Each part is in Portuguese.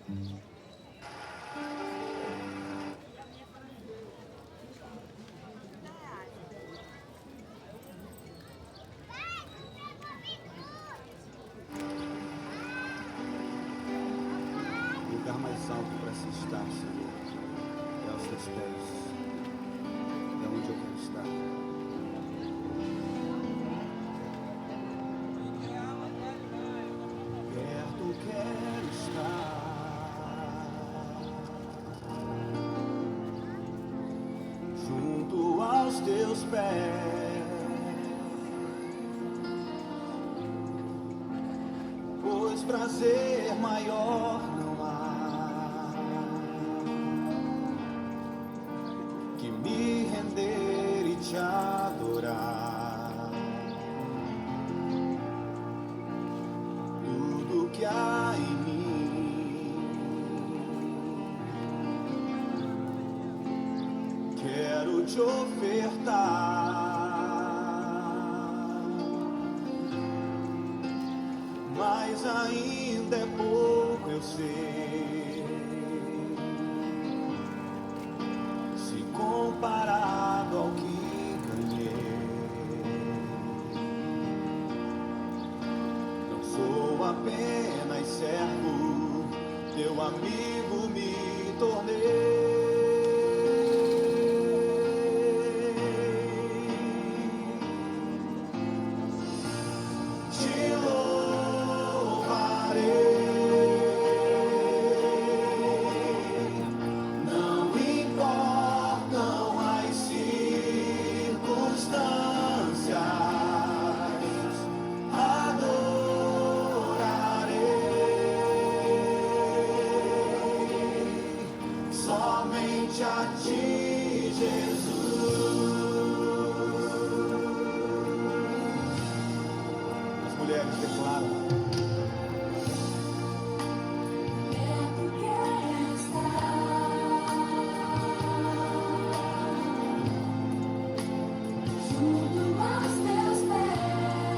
O lugar mais alto para se estar, Senhor, é aos teus pés. É onde eu quero estar. Perto quero estar, junto aos teus pés, pois prazer maior não há que me render e te adorar. Tudo que há em mim quero te ofertar, mas ainda é pouco, eu sei, se comparado ao que ganhei. Não sou apenas servo, teu amigo me tornei. Te louvarei, não importam as circunstâncias, adorarei somente a ti, Jesus. As mulheres declaram. Perto quero estar, junto aos teus pés,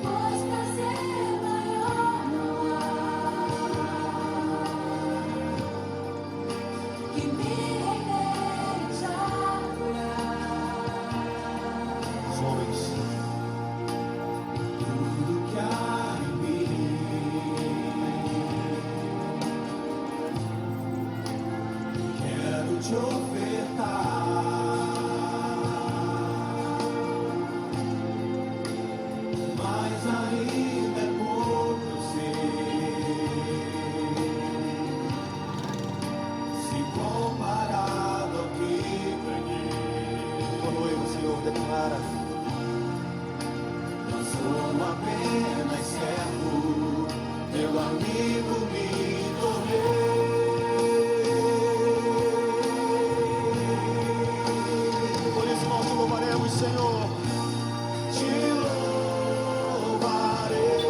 pois prazer maior não há que me render e te adorar. Homens, tudo que há em mim quero te ofertar, mas ainda é pouco, eu sei, se comparado ao que ganhei. Tua noiva, Senhor, declara. Não sou apenas servo, teu amigo me tornei. Por isso nós te louvaremos, Senhor. Te louvarei,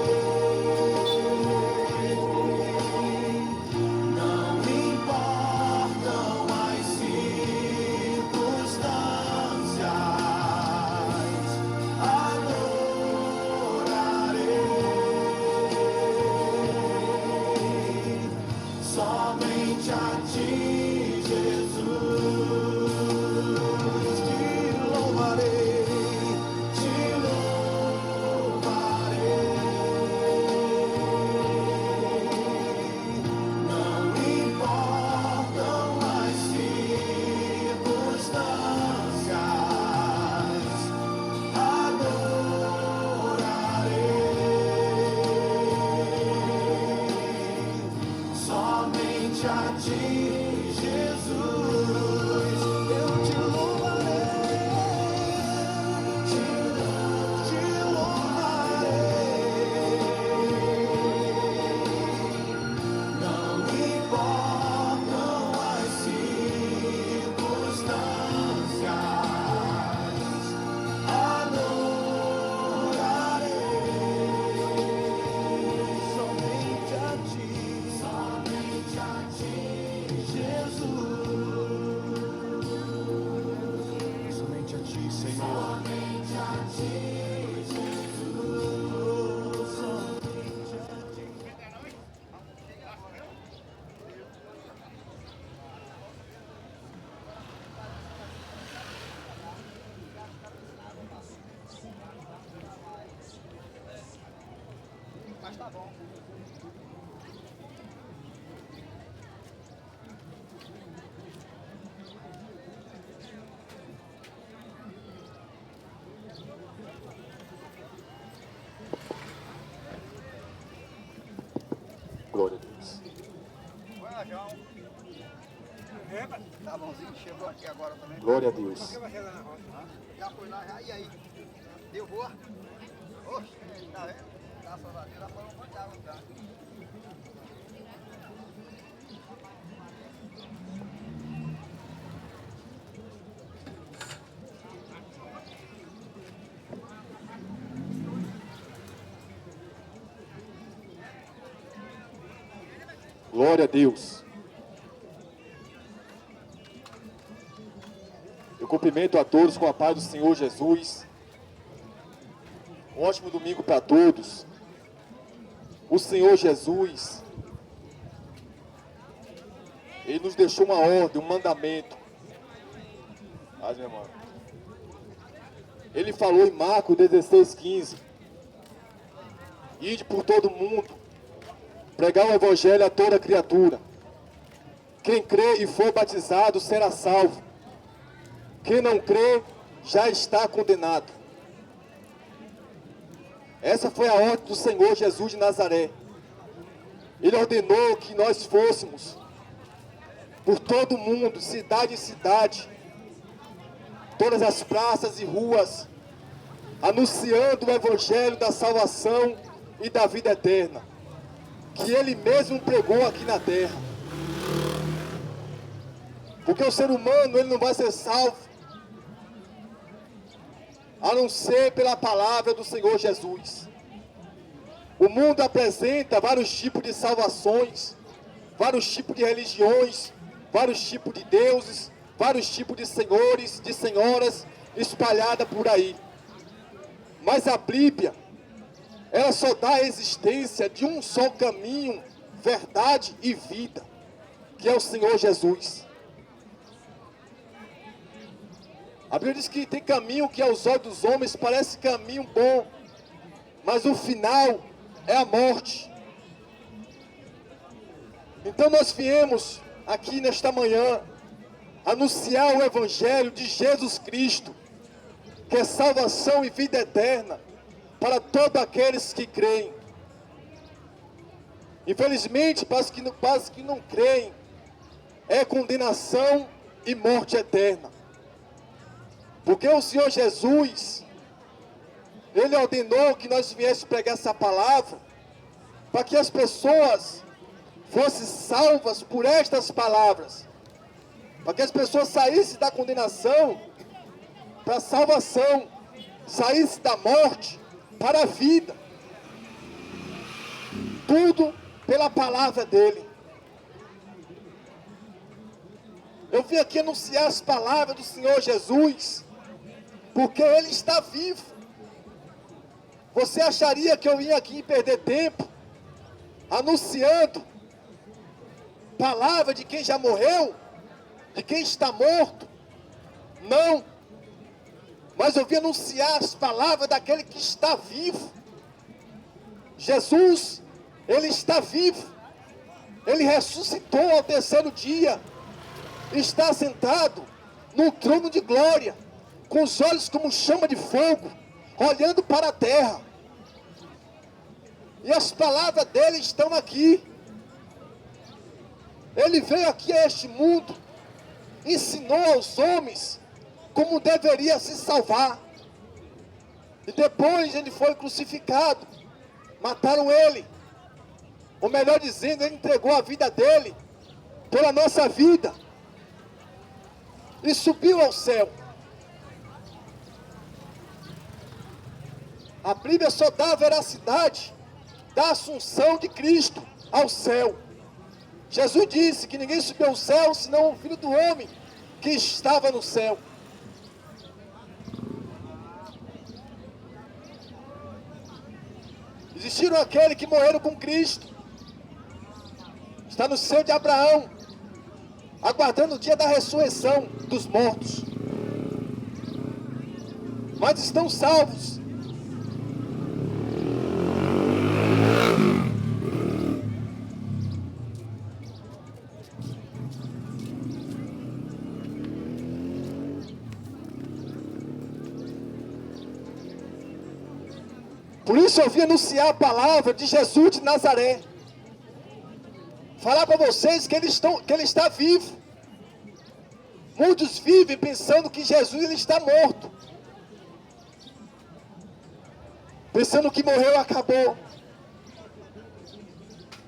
não importam as circunstâncias, adorarei somente a ti, Jesus. Te louvarei, te louvarei, não importam as circunstâncias, adorarei somente a ti, Jesus. Eu te louvarei, te louvarei, não importam as circunstâncias, adorarei somente a ti, Mas tá bom. Glória a Deus. Vai, João. Tá bonzinho, chegou aqui agora também. Glória a Deus. Já foi lá, já, e aí? Deu boa? Oxe, tá vendo? Graças a Deus, já foram um monte de água já. Glória a Deus. Eu cumprimento a todos com a paz do Senhor Jesus. Um ótimo domingo para todos. O Senhor Jesus, Ele nos deixou uma ordem, um mandamento. Paz, meu irmão. Ele falou em Marcos 16:15. Ide por todo mundo, pregar o evangelho a toda criatura. Quem crê e for batizado será salvo. Quem não crê já está condenado. Essa foi a ordem do Senhor Jesus de Nazaré. Ele ordenou que nós fôssemos por todo mundo, cidade em cidade, todas as praças e ruas, anunciando o evangelho da salvação e da vida eterna, que Ele mesmo pregou aqui na terra. Porque o ser humano, ele não vai ser salvo a não ser pela palavra do Senhor Jesus. O mundo apresenta vários tipos de salvações, vários tipos de religiões, vários tipos de deuses, vários tipos de senhores, de senhoras espalhadas por aí. Mas a Bíblia, ela só dá a existência de um só caminho, verdade e vida, que é o Senhor Jesus. A Bíblia diz que tem caminho que aos olhos dos homens parece caminho bom, mas o final é a morte. Então nós viemos aqui nesta manhã anunciar o Evangelho de Jesus Cristo, que é salvação e vida eterna para todos aqueles que creem. Infelizmente, para os que não creem, é condenação e morte eterna. Porque o Senhor Jesus, Ele ordenou que nós viéssemos pregar essa palavra, para que as pessoas fossem salvas por estas palavras, para que as pessoas saíssem da condenação para a salvação, saíssem da morte para a vida. Tudo pela palavra dEle. Eu vim aqui anunciar as palavras do Senhor Jesus, porque Ele está vivo. Você acharia que eu ia aqui perder tempo anunciando palavra de quem já morreu, de quem está morto? Não. Mas eu vim anunciar as palavras daquele que está vivo. Jesus, Ele está vivo. Ele ressuscitou ao terceiro dia. Está sentado no trono de glória, com os olhos como chama de fogo, olhando para a terra. E as palavras dele estão aqui. Ele veio aqui a este mundo, ensinou aos homens como deveria se salvar. E depois ele foi crucificado. Mataram ele. Ou melhor dizendo, ele entregou a vida dele pela nossa vida. E subiu ao céu. A Bíblia só dá a veracidade da assunção de Cristo ao céu. Jesus disse que ninguém subiu ao céu senão o Filho do Homem que estava no céu. Existiram aqueles que morreram com Cristo. Está no seio de Abraão, aguardando o dia da ressurreição dos mortos. Mas estão salvos Por isso eu vim anunciar a palavra de Jesus de Nazaré. Falar para vocês que ele está vivo. Muitos vivem pensando que Jesus ele está morto. Pensando que morreu e acabou.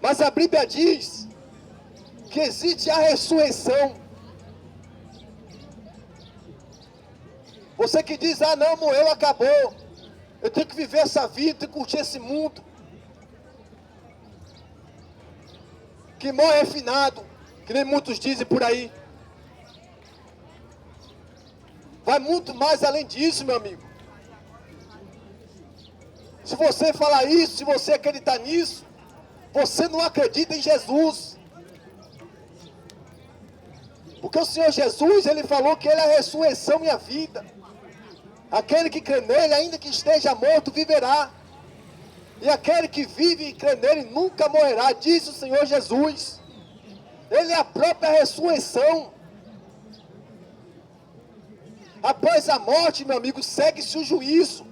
Mas a Bíblia diz que existe a ressurreição. Você que diz, ah não, morreu, acabou. Eu tenho que viver essa vida, tenho que curtir esse mundo. Que morre é finado, que nem muitos dizem por aí. Vai muito mais além disso, meu amigo. Se você falar isso, se você acreditar nisso, você não acredita em Jesus. Porque o Senhor Jesus, ele falou que ele é a ressurreição e a vida. Aquele que crê nele, ainda que esteja morto, viverá. E aquele que vive e crê nele nunca morrerá, disse o Senhor Jesus. Ele é a própria ressurreição. Após a morte, meu amigo, segue-se o juízo.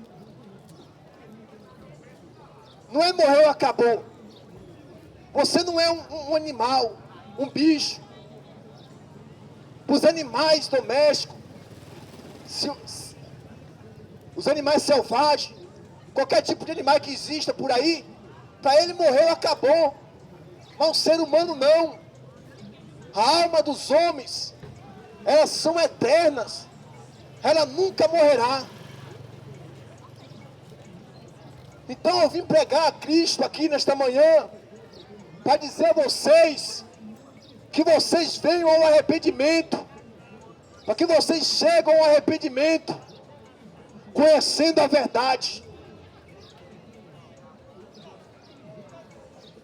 Não é morreu, acabou. Você não é um animal, um bicho. Os animais domésticos, os animais selvagens, qualquer tipo de animal que exista por aí, para ele morreu, acabou. Mas o ser humano não. A alma dos homens, elas são eternas. Ela nunca morrerá. Então eu vim pregar a Cristo aqui nesta manhã, para dizer a vocês, que vocês venham ao arrependimento, para que vocês cheguem ao arrependimento, conhecendo a verdade.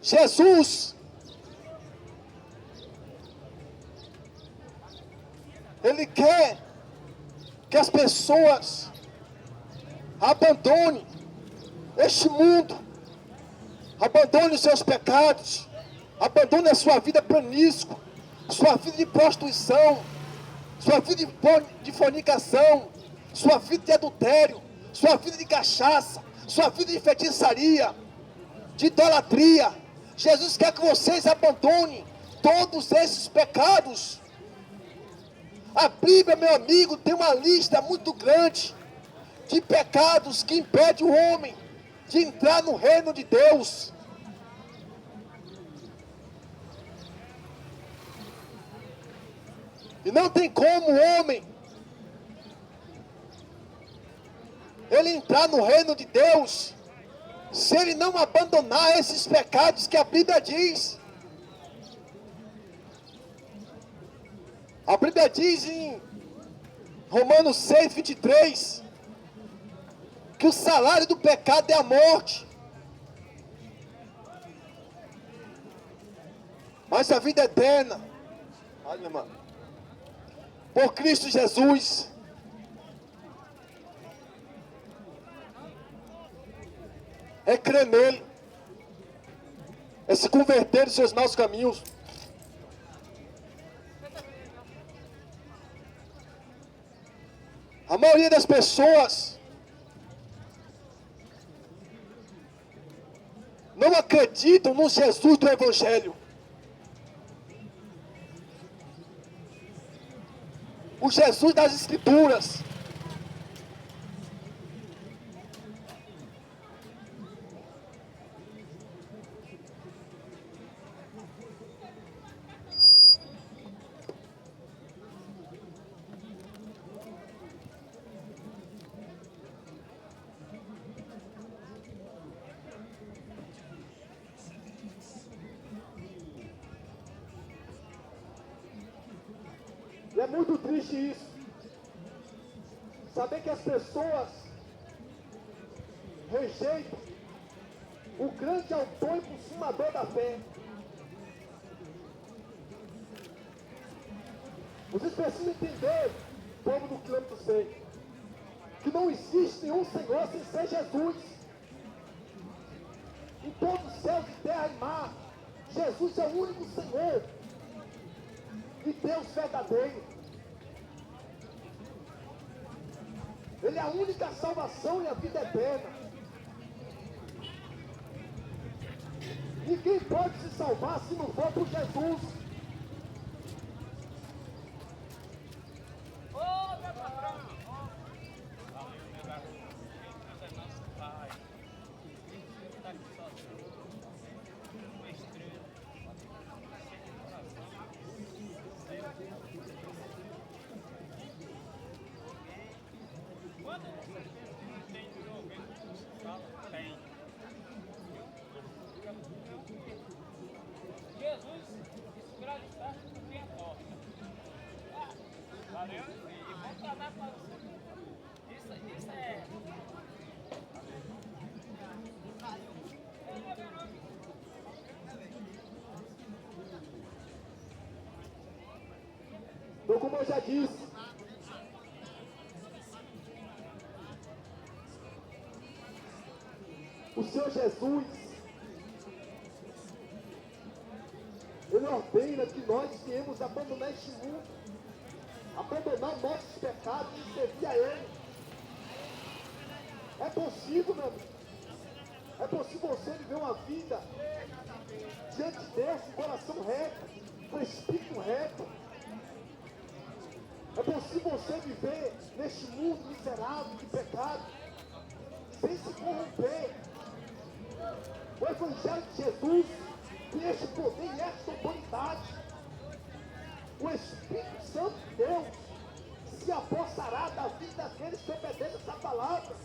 Jesus, ele quer que as pessoas abandonem este mundo, abandonem os seus pecados, abandonem a sua vida promíscua, sua vida de prostituição, sua vida de fornicação, sua vida de adultério, sua vida de cachaça, sua vida de feitiçaria, de idolatria. Jesus quer que vocês abandonem todos esses pecados. A Bíblia, meu amigo, tem uma lista muito grande de pecados que impedem o homem de entrar no reino de Deus. E não tem como o homem ele entrar no reino de Deus se ele não abandonar esses pecados que a Bíblia diz. A Bíblia diz em Romanos 6, 23, que o salário do pecado é a morte. Mas a vida eterna, olha, irmã, por Cristo Jesus. É crer nele, é se converter dos seus maus caminhos. A maioria das pessoas não acreditam no Jesus do Evangelho. O Jesus das Escrituras. E é muito triste isso. Saber que as pessoas rejeitam o grande autor e consumador da fé. Vocês precisam entender, povo do quilômetro 100, que não existe nenhum Senhor sem ser Jesus. Em todos os céus, terra e mar, Jesus é o único Senhor e Deus verdadeiro. Ele é a única salvação e a vida eterna. Ninguém pode se salvar se não for por Jesus. Jesus escravizar por quem importa. Valeu? E vamos tornar para isso é. Então, como eu já disse, o Senhor Jesus, Ele ordena que nós viemos abandonar este mundo, abandonar os nossos pecados e servir a Ele. É possível, meu amigo. É possível você viver uma vida diante de Deus, com o coração reto, com o espírito reto. É possível você viver neste mundo miserável de pecado, sem se corromper. O Evangelho de Jesus tem este poder e esta autoridade. O Espírito Santo de Deus se apossará da vida daqueles que obedecem essa palavra.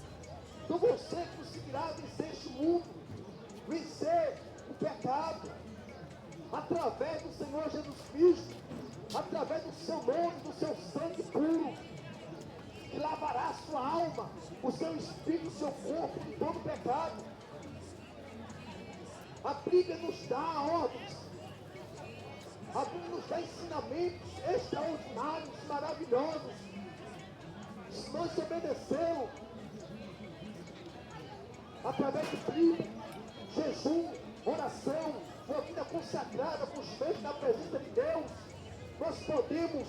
Então você conseguirá vencer este mundo, vencer o pecado, através do Senhor Jesus Cristo, através do seu nome, do seu sangue puro, que lavará a sua alma, o seu espírito, o seu corpo de todo pecado. A Bíblia nos dá ordens, a Bíblia nos dá ensinamentos extraordinários, maravilhosos. Se nós obedecemos, através de Bíblia, jejum, oração, uma vida consagrada, constante na presença de Deus, nós podemos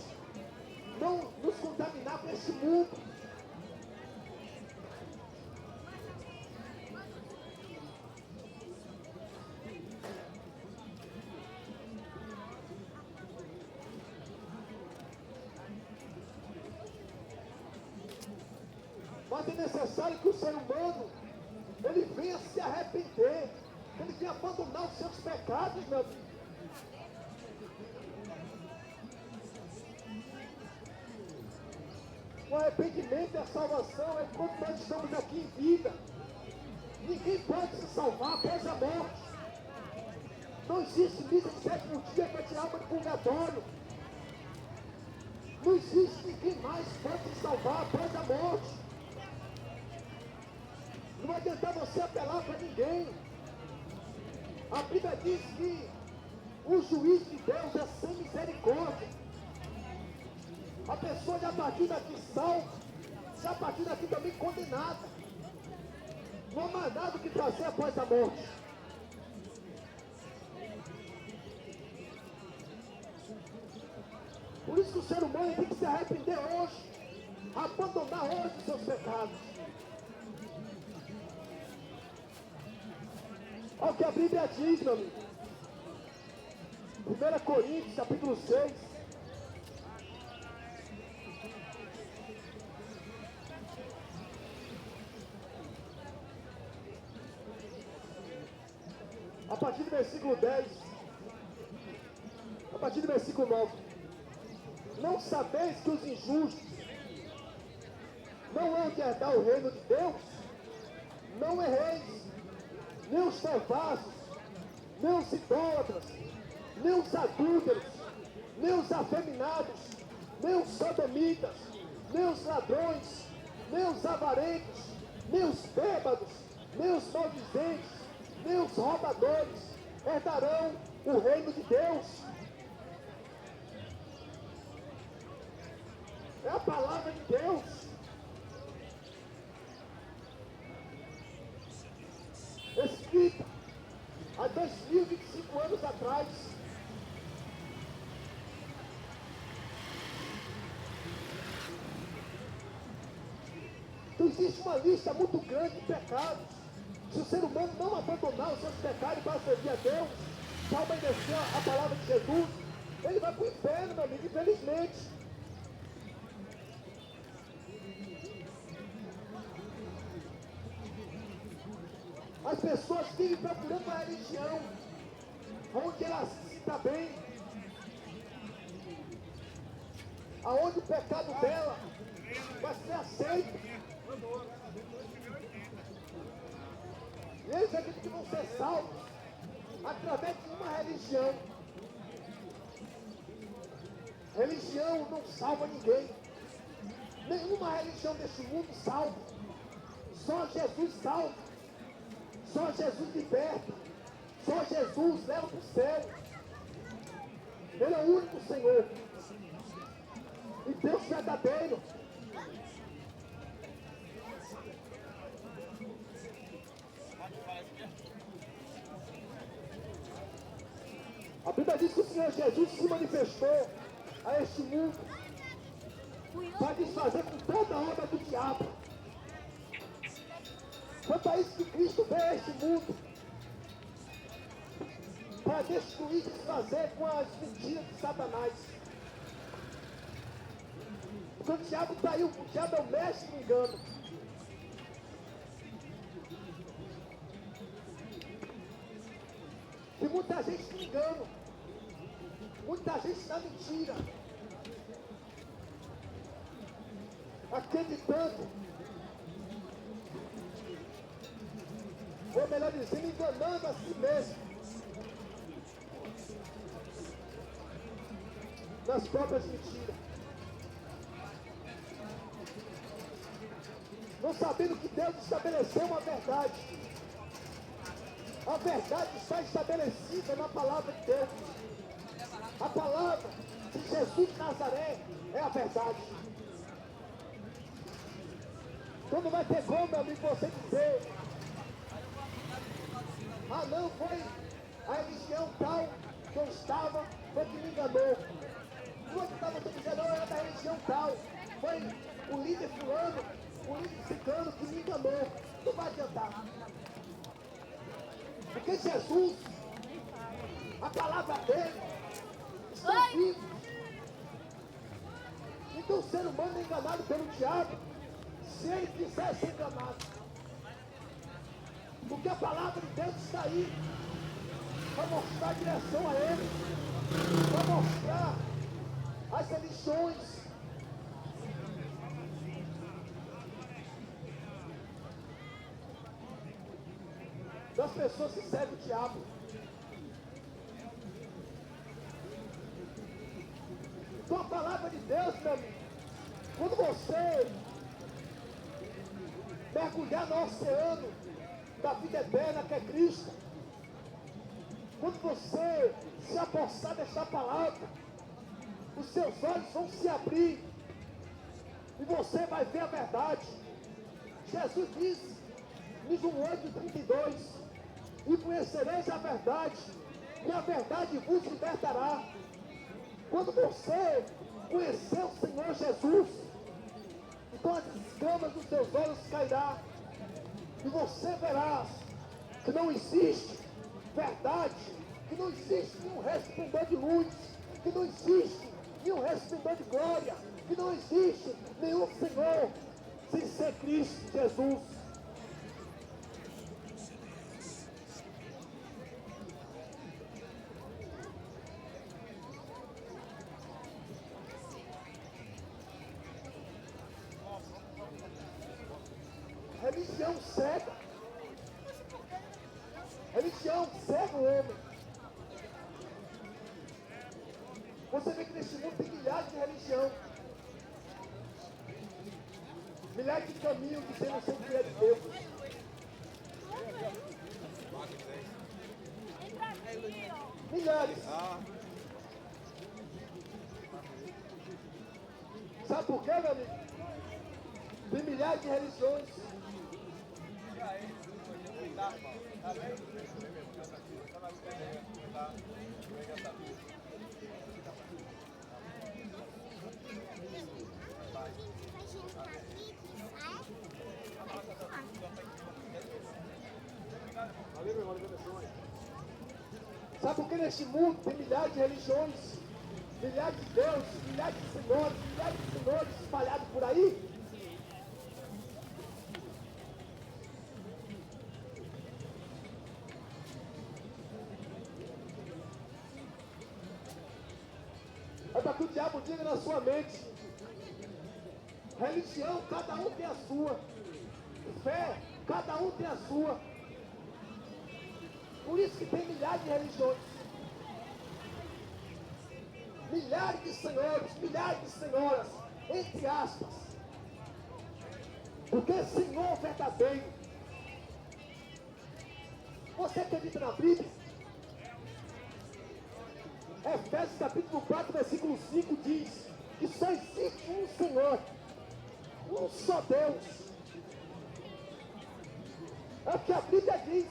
não nos contaminar com esse mundo. Mas é necessário que o ser humano ele venha se arrepender, ele venha abandonar os seus pecados, meu amigo. O arrependimento e a salvação é quando nós estamos aqui em vida. Ninguém pode se salvar após a morte. Não existe missa de sétimo dia para tirar alma do purgatório. Não existe ninguém mais que pode se salvar após a morte. Não vai adiantar você apelar para ninguém. A Bíblia diz que o juiz de Deus é sem misericórdia. A pessoa já partiu daqui salva, já partiu daqui também condenada. Não há mais nada o que fazer após a morte. Por isso que o ser humano tem que se arrepender hoje, abandonar hoje os seus pecados. Olha o que a Bíblia diz, meu amigo. 1 Coríntios, capítulo 6. A partir do versículo 10. A partir do versículo 9. Não sabeis que os injustos não vão herdar o reino de Deus? Não erreis. Nem os perversos, nem os idólatras, nem os adúlteros, nem os afeminados, nem os sodomitas, nem os ladrões, nem os avarentos, nem os bêbados, nem os maldizentes, nem os roubadores herdarão o reino de Deus. É a palavra de Deus. Escrita há 2025 anos atrás. Então existe uma lista muito grande de pecados, Se o ser humano não abandonar os seus pecados para servir a Deus, para obedecer a palavra de Jesus, ele vai para o inferno, meu amigo, infelizmente. As pessoas vivem procurando uma religião onde ela se sinta bem, aonde o pecado dela vai ser aceito. E eles acreditam que vão ser salvos através de uma religião. Religião não salva ninguém. Nenhuma religião desse mundo salva. Só Jesus salva. Só Jesus liberta. Só Jesus leva para o céu. Ele é o único Senhor. E Deus verdadeiro. A Bíblia diz que o Senhor Jesus se manifestou a este mundo para desfazer com toda a obra do diabo. Quanto a isso que Cristo veio a este mundo para destruir e desfazer com as mentiras de Satanás. Porque o diabo está aí, o diabo é o mestre do engano. E muita gente se engana, muita gente na mentira, acreditando, ou melhor dizendo, enganando a si mesmo, nas próprias mentiras, não sabendo que Deus estabeleceu uma verdade. A verdade está estabelecida na palavra de Deus. A palavra de Jesus de Nazaré é a verdade. Então não vai ter como, meu amigo, você dizer: ah não, foi a religião tal que eu estava, foi que me enganou. Não estava dizendo, não, era da religião tal. Foi o líder fulano, o líder ciclano que me enganou. Não vai adiantar. Porque Jesus, a palavra dele, está vivo. Então o ser humano é enganado pelo diabo, se ele quiser ser enganado. Porque a palavra de Deus está aí, para mostrar a direção a ele, para mostrar as religiões. Das pessoas que servem o diabo. Então a palavra de Deus, meu amigo, quando você mergulhar no oceano da vida eterna que é Cristo, quando você se apossar desta palavra, os seus olhos vão se abrir e você vai ver a verdade. Jesus disse em João 8:32, e conhecereis a verdade, e a verdade vos libertará. Quando você conhecer o Senhor Jesus, então as escamas dos seus olhos cairão, e você verá que não existe verdade, que não existe nenhum resplendor de luz, que não existe nenhum resplendor de glória, que não existe nenhum Senhor sem ser Cristo Jesus. Religião cega. Religião cega o homem. Você vê que neste mundo tem milhares de religião. Milhares de caminhos dizendo ser que é de Deus. Milhares. Sabe por quê, meu amigo? Tem milhares de religiões. Sabe por que neste mundo tem milhares de religiões, milhares de deuses, milhares de senhores espalhados por aí? É para que o diabo diga na sua mente: religião, cada um tem a sua. Fé, cada um tem a sua. Por isso que tem milhares de religiões. Milhares de senhores, milhares de senhoras, entre aspas. Porque Senhor verdadeiro. Você acredita na Bíblia? Efésios capítulo 4, versículo 5 diz que só existe um Senhor, um só Deus. É o que a Bíblia diz.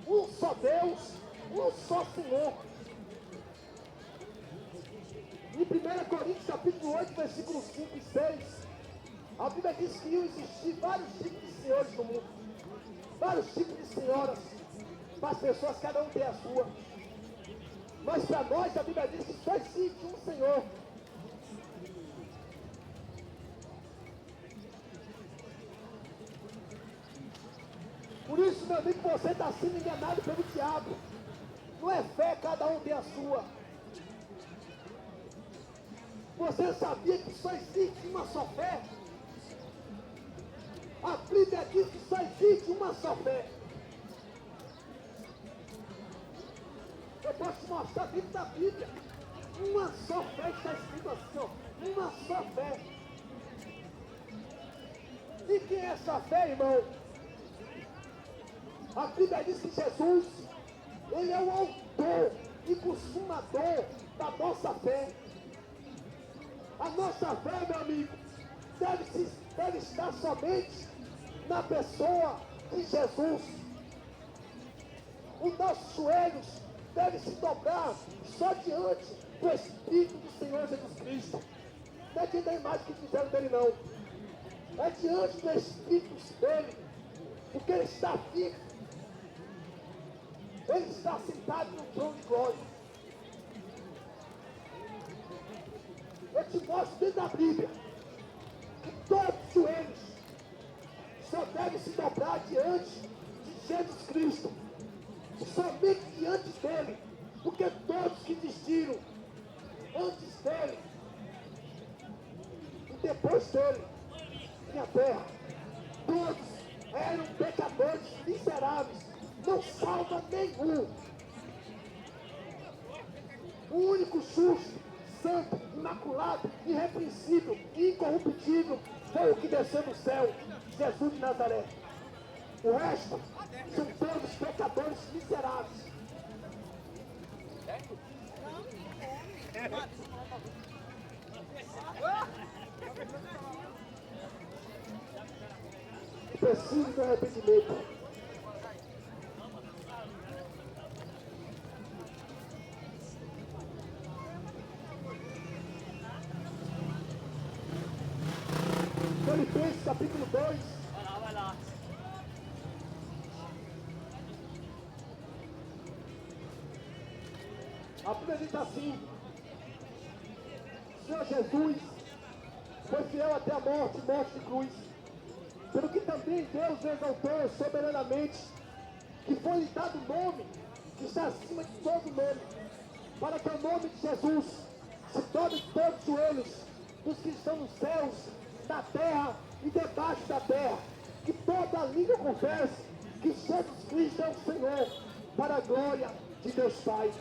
Um só Deus, um só Senhor. Em 1 Coríntios capítulo 8, versículos 5 e 6, a Bíblia diz que iam existir vários tipos de senhores no mundo. Vários tipos de senhoras. Para as pessoas, cada um tem a sua. Mas para nós, a Bíblia diz que só existe um Senhor. Por isso, meu amigo, você está sendo enganado pelo diabo. Não é fé, cada um tem a sua. Você sabia que só existe uma só fé? A Bíblia diz que só existe uma só fé. Eu posso te mostrar dentro da Bíblia. Uma só fé está escrito assim, ó. Uma só fé. E quem é essa fé, irmão? A Bíblia diz que Jesus, Ele é o autor e consumador da nossa fé. A nossa fé, meu amigo, deve estar somente na pessoa de Jesus. Os nossos joelhos devem se dobrar só diante do Espírito do Senhor Jesus Cristo. Não é diante da imagem que fizeram dele, não. É diante do Espírito dele, porque ele está vivo. Ele está sentado no trono de glória. Eu te mostro dentro da Bíblia que todos os joelhos só devem se dobrar diante de Jesus Cristo. Somente diante dele. Porque todos que existiram antes dele e depois dele na terra, todos eram pecadores miseráveis. Não salva nenhum. O único justo, santo, imaculado, irrepreensível e incorruptível foi o que desceu do céu, Jesus de Nazaré. O resto são todos pecadores miseráveis. Precisam de arrependimento. Filipenses capítulo 2. Vai lá, vai lá. A Bíblia diz assim: Senhor Jesus foi fiel até a morte, morte de cruz. Pelo que também Deus o exaltou soberanamente, que foi-lhe dado o nome que está acima de todo nome, para que o nome de Jesus se dobre todos os joelhos dos que estão nos céus, na terra e debaixo da terra, que toda língua confesse que Jesus Cristo é o Senhor, para a glória de Deus Pai.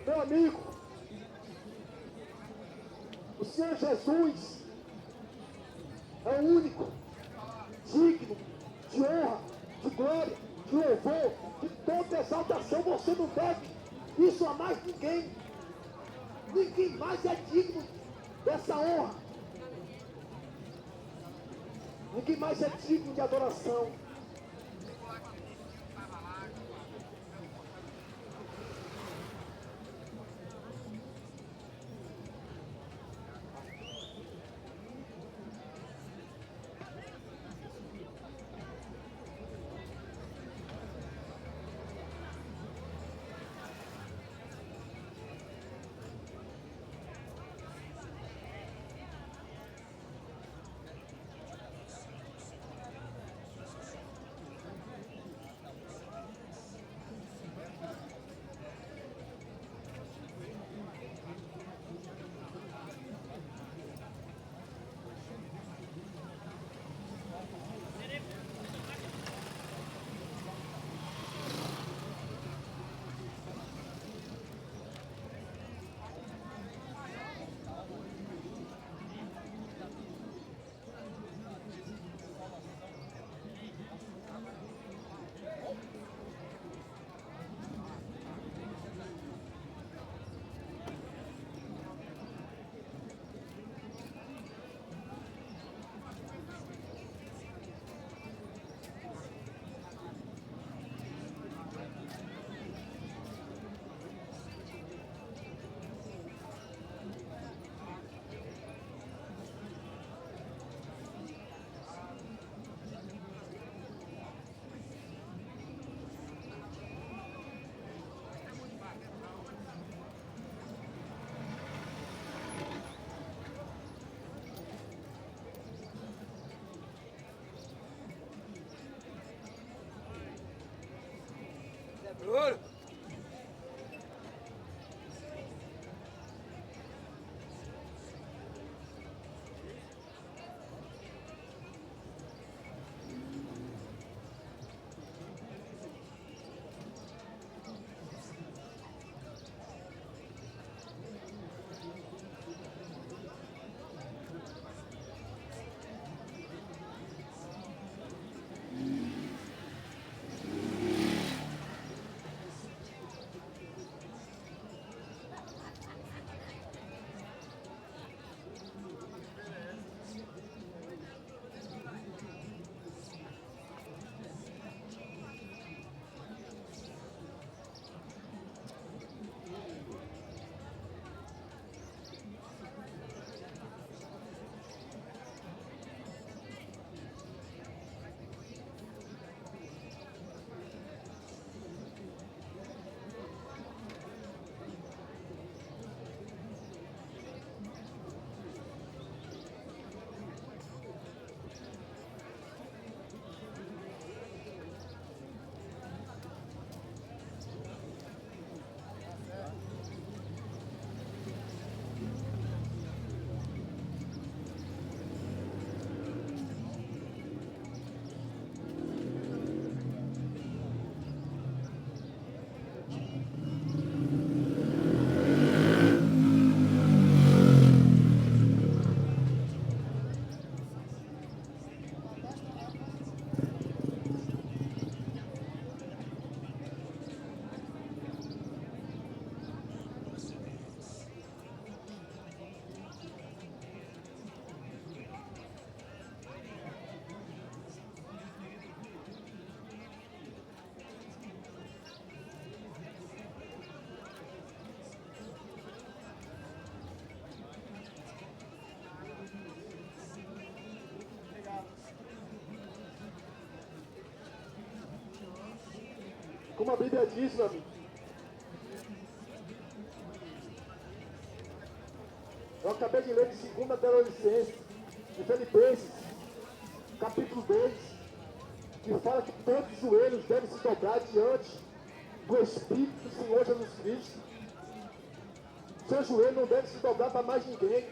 Meu amigo, o Senhor Jesus é o único digno de honra, de glória, de louvor, de toda exaltação. Você não deve isso a mais ninguém. Ninguém mais é digno dessa honra. Ninguém mais é digno de adoração. Como a Bíblia diz, meu amigo. Eu acabei de ler de 2 Tessalonicenses, de Filipenses, capítulo 2, que fala que todos os joelhos devem se dobrar diante do Espírito do Senhor Jesus Cristo. Seu joelho não deve se dobrar para mais ninguém.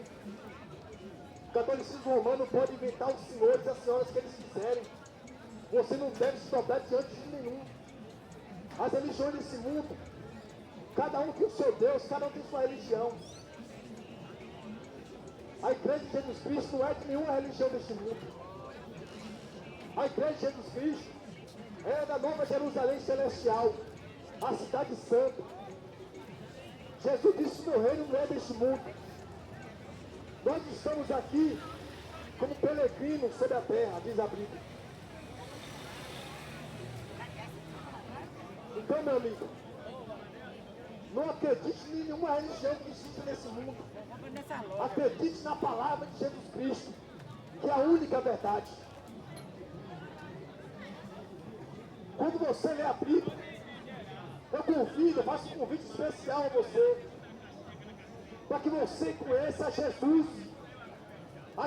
O catolicismo romano pode inventar os senhores e as senhoras que eles quiserem. Você não deve se dobrar diante de nenhum. As religiões desse mundo, cada um tem o seu Deus, cada um tem sua religião. A igreja de Jesus Cristo não é de nenhuma religião deste mundo. A igreja de Jesus Cristo é da Nova Jerusalém Celestial, a cidade santa. Jesus disse: meu reino não é deste mundo. Nós estamos aqui como peregrinos sobre a terra, diz a Bíblia. Então, meu amigo, não acredite em nenhuma religião que existe nesse mundo. Acredite na palavra de Jesus Cristo, que é a única verdade. Quando você lê a Bíblia, eu convido, eu faço um convite especial a você, para que você conheça a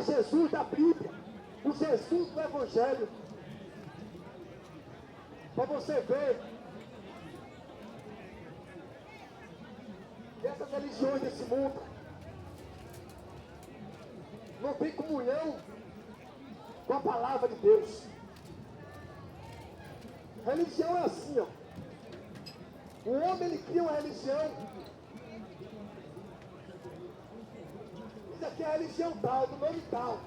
Jesus da Bíblia, o Jesus do Evangelho, para você ver que essas religiões desse mundo não tem comunhão com a palavra de Deus. Religião é assim, ó. O homem, ele cria uma religião. Isso aqui é a religião tal, do nome tal.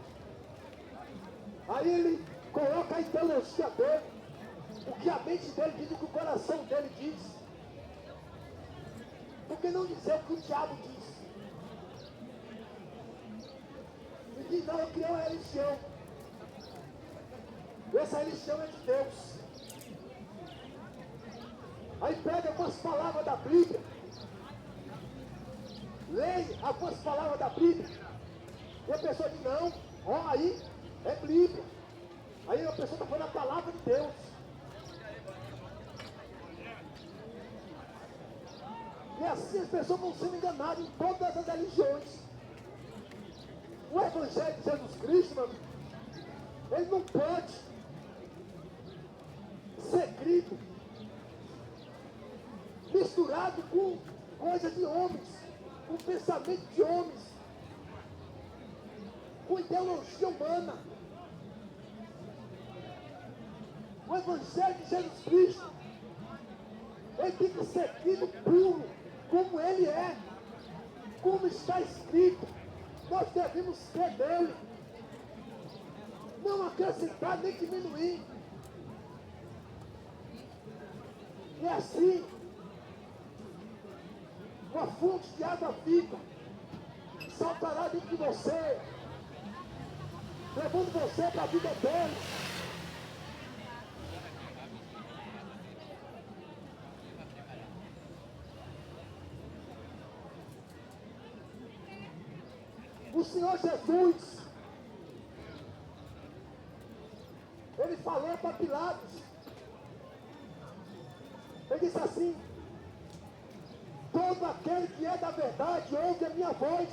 Aí ele coloca a ideologia dele, o que a mente dele diz, o que o coração dele diz. Por que não dizer o que o diabo diz? E diz: não, eu criei uma religião. Essa religião é de Deus. Aí pega algumas palavras da Bíblia, leia algumas palavras da Bíblia, e a pessoa diz: não, ó, aí é Bíblia. Aí a pessoa está falando a palavra de Deus. E assim as pessoas vão sendo enganadas em todas as religiões. O Evangelho de Jesus Cristo, meu amigo, ele não pode ser crido misturado com coisa de homens, com pensamento de homens, com ideologia humana. O Evangelho de Jesus Cristo, ele tem que ser tido puro, como ele é, como está escrito. Nós devemos ser dele, não acrescentar nem diminuir. E assim, uma fonte de água viva saltará dentro de você, levando você para a vida eterna. O Senhor Jesus, ele falou para Pilatos, ele disse assim: todo aquele que é da verdade ouve a minha voz.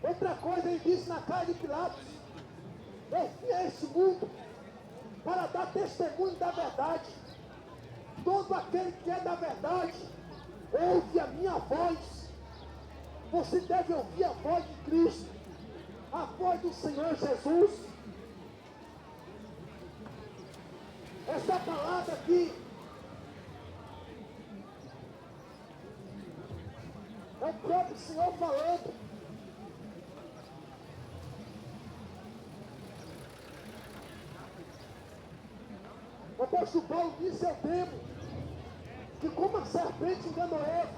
Outra coisa ele disse na cara de Pilatos: eu vim a este mundo para dar testemunho da verdade. Todo aquele que é da verdade ouve a minha voz. Você deve ouvir a voz de Cristo, a voz do Senhor Jesus. Essa palavra aqui é o próprio Senhor falando. O apóstolo Paulo disse ao tempo que como a serpente enganou Eva,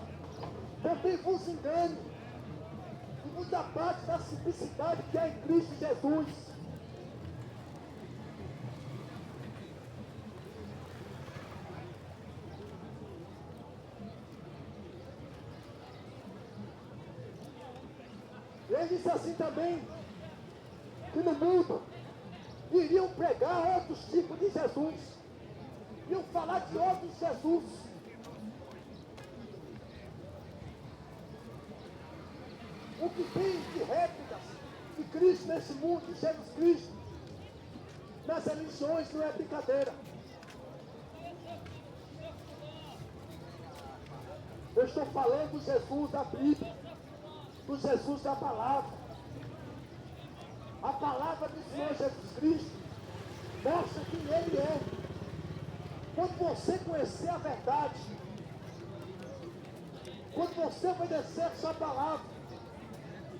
também vos engane, e vos abate da simplicidade que é em Cristo Jesus. Ele disse assim também, que no mundo iriam pregar outros tipos de Jesus, iam falar de outros Jesus. O que tem de réplicas de Cristo nesse mundo, de Jesus Cristo, nas religiões não é brincadeira. Eu estou falando do Jesus da Bíblia, do Jesus da palavra. A palavra do Senhor Jesus Cristo mostra quem Ele é. Quando você conhecer a verdade, quando você obedecer a sua palavra,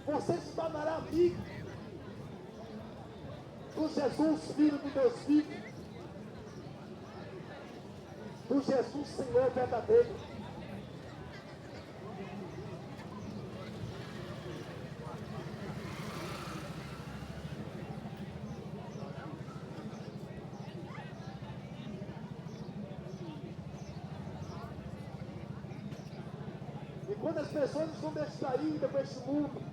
você se tornará amigo do Jesus, Filho do Deus vivo, do Jesus Senhor verdadeiro. E quando as pessoas estão distraídas com este mundo,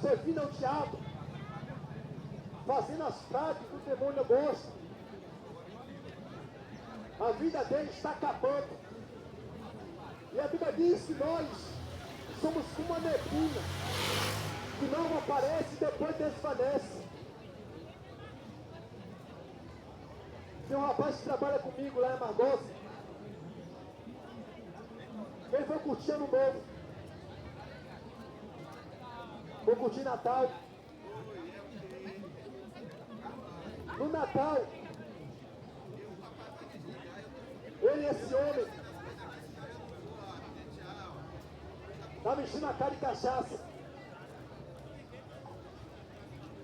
servindo ao diabo, fazendo as práticas que o demônio gosta, a vida dele está acabando. E a Bíblia diz que nós somos como uma neblina, que não aparece e depois desvanece. Tem um rapaz que trabalha comigo lá em Margosa. Ele foi curtir Ano Novo. Vou curtir Natal. No Natal, ele, esse homem, estava enchendo a cara de cachaça.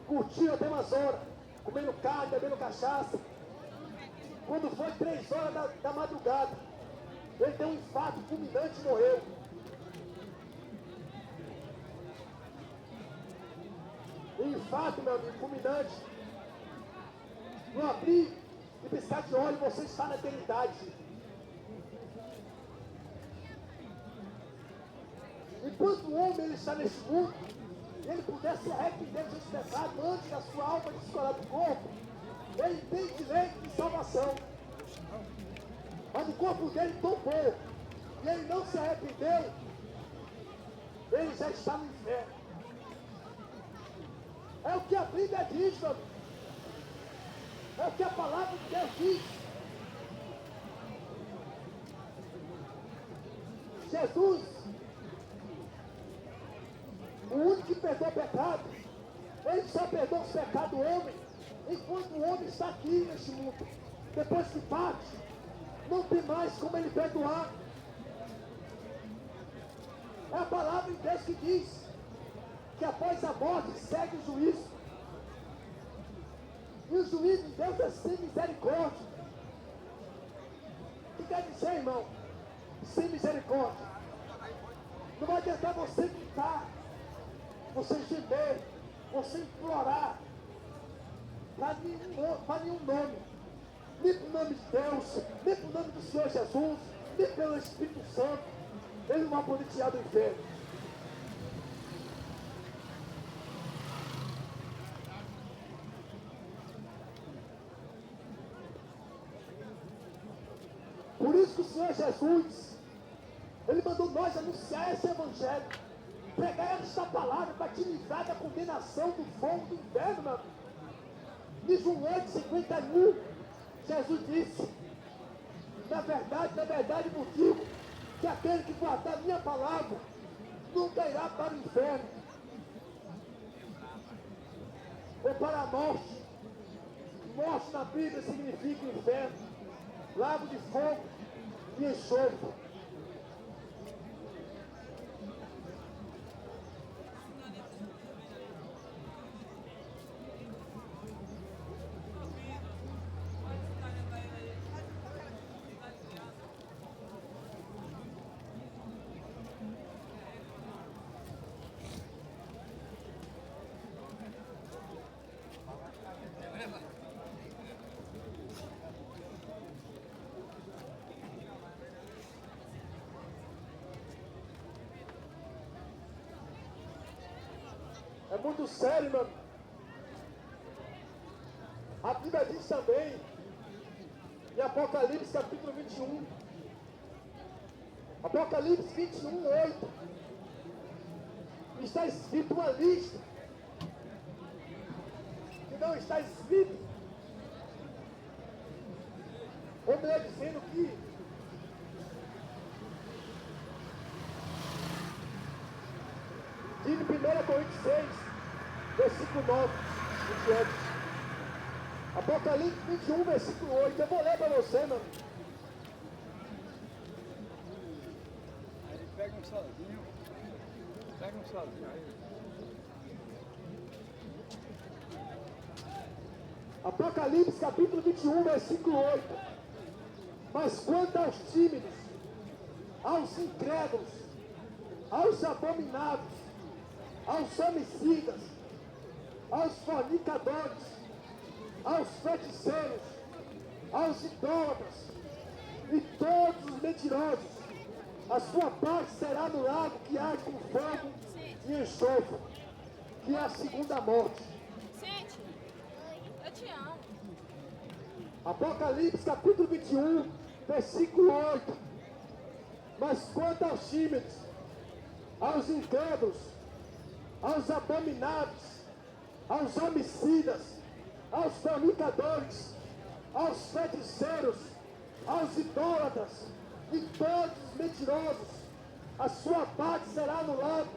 Curtiu até umas horas, comendo carne, bebendo cachaça. Quando foi 3 horas da madrugada, ele deu um infarto fulminante e morreu. Infarto, meu amigo, fulminante. No abrir e piscar de olho, você está na eternidade. Enquanto o homem ele está nesse mundo, ele puder se arrepender dos seus pecados antes da sua alma descolar do corpo, ele tem direito de salvação. Mas o corpo dele tombou e ele não se arrependeu, ele já está no inferno. É o que a Bíblia diz, meu amigo. É o que a palavra de Deus diz. Jesus, o único que perdoa pecado, ele só perdoa os pecados do homem enquanto o homem está aqui neste mundo. Depois que parte, não tem mais como ele perdoar. É a palavra de Deus que diz que após a morte segue o juízo. E o juízo de Deus é sem misericórdia. O que quer dizer, irmão? Sem misericórdia. Não vai adiantar você gritar, você gemer, você implorar para nenhum nome. Nem para o nome de Deus, nem para o nome do Senhor Jesus, nem pelo Espírito Santo. Ele não vai poder tirar do inferno. Por isso que o Senhor Jesus, Ele mandou nós anunciar esse evangelho, pregar esta palavra para te livrar da condenação do fogo do inferno, meu amigo. Em João 8:51, Jesus disse: na verdade vos digo, que aquele que guardar a minha palavra nunca irá para o inferno ou para a morte. Morte na Bíblia significa inferno, lago de fogo e enxofre. É muito sério, meu amigo. A Bíblia diz também, em Apocalipse capítulo 21, Apocalipse 21:8, está escrito uma lista que não está escrito, ou melhor dizendo que diz em 1 Coríntios 6, versículo 9 em diante. Apocalipse 21, versículo 8. Eu vou ler para você, meu amigo. Aí pega um sozinho. Pega um sozinho aí. Apocalipse capítulo 21, versículo 8. Mas quanto aos tímidos, aos incrédulos, aos abominados, aos homicidas, aos fornicadores, aos feiticeiros, aos idólatras e todos os mentirosos, a sua parte será no lago que arde com fogo e enxofre, que é a segunda morte. Sente, eu te amo. Apocalipse capítulo 21, versículo 8. Mas quanto aos tímidos, aos incrédulos, aos abominados, aos homicidas, aos fornicadores, aos feiticeiros, aos idólatras e todos os mentirosos, a sua parte será no lago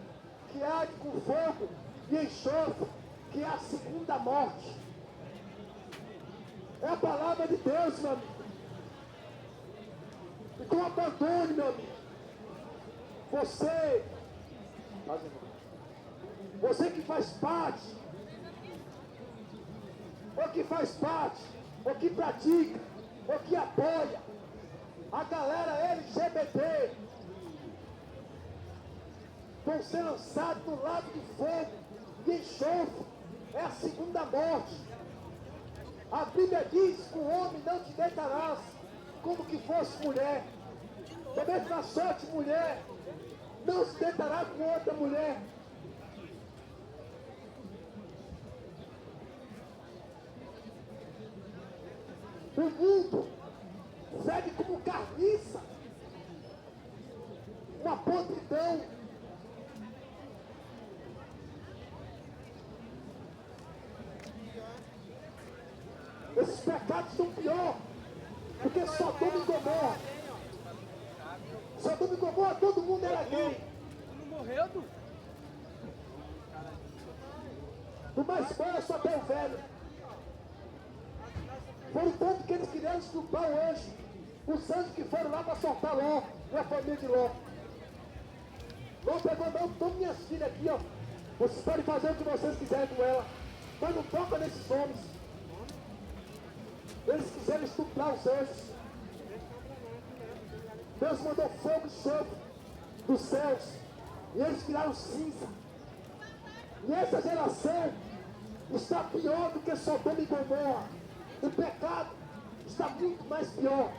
que arde com fogo e enxofre, que é a segunda morte. É a palavra de Deus, meu amigo. Então abandone, meu amigo. Você que faz parte, ou que pratica, ou que apoia a galera LGBT, vão ser lançados no lago de fogo e enxofre, é a segunda morte. A Bíblia diz que o homem não te deitarás como que fosse mulher. Da mesma sorte, mulher não se deitará com outra mulher. O mundo segue como carniça, uma podridão. Esses pecados pecados são pior do que Sodoma e Gomorra. Sodoma e Gomorra, todo mundo era gay. Tu não morreu, tu? Do mais baixo até o velho. Foi tanto que eles queriam estuprar o anjo. Os anjos que foram lá para soltar Ló e a família de Ló. Ló pegou, não, toma minhas filhas aqui, ó. Vocês podem fazer o que vocês quiserem com ela, mas não toca nesses homens. Eles quiseram estuprar os anjos. Deus mandou fogo e enxofre dos céus. E eles viraram cinza. E essa geração está pior do que Sodoma e Gomorra. O pecado está muito mais pior.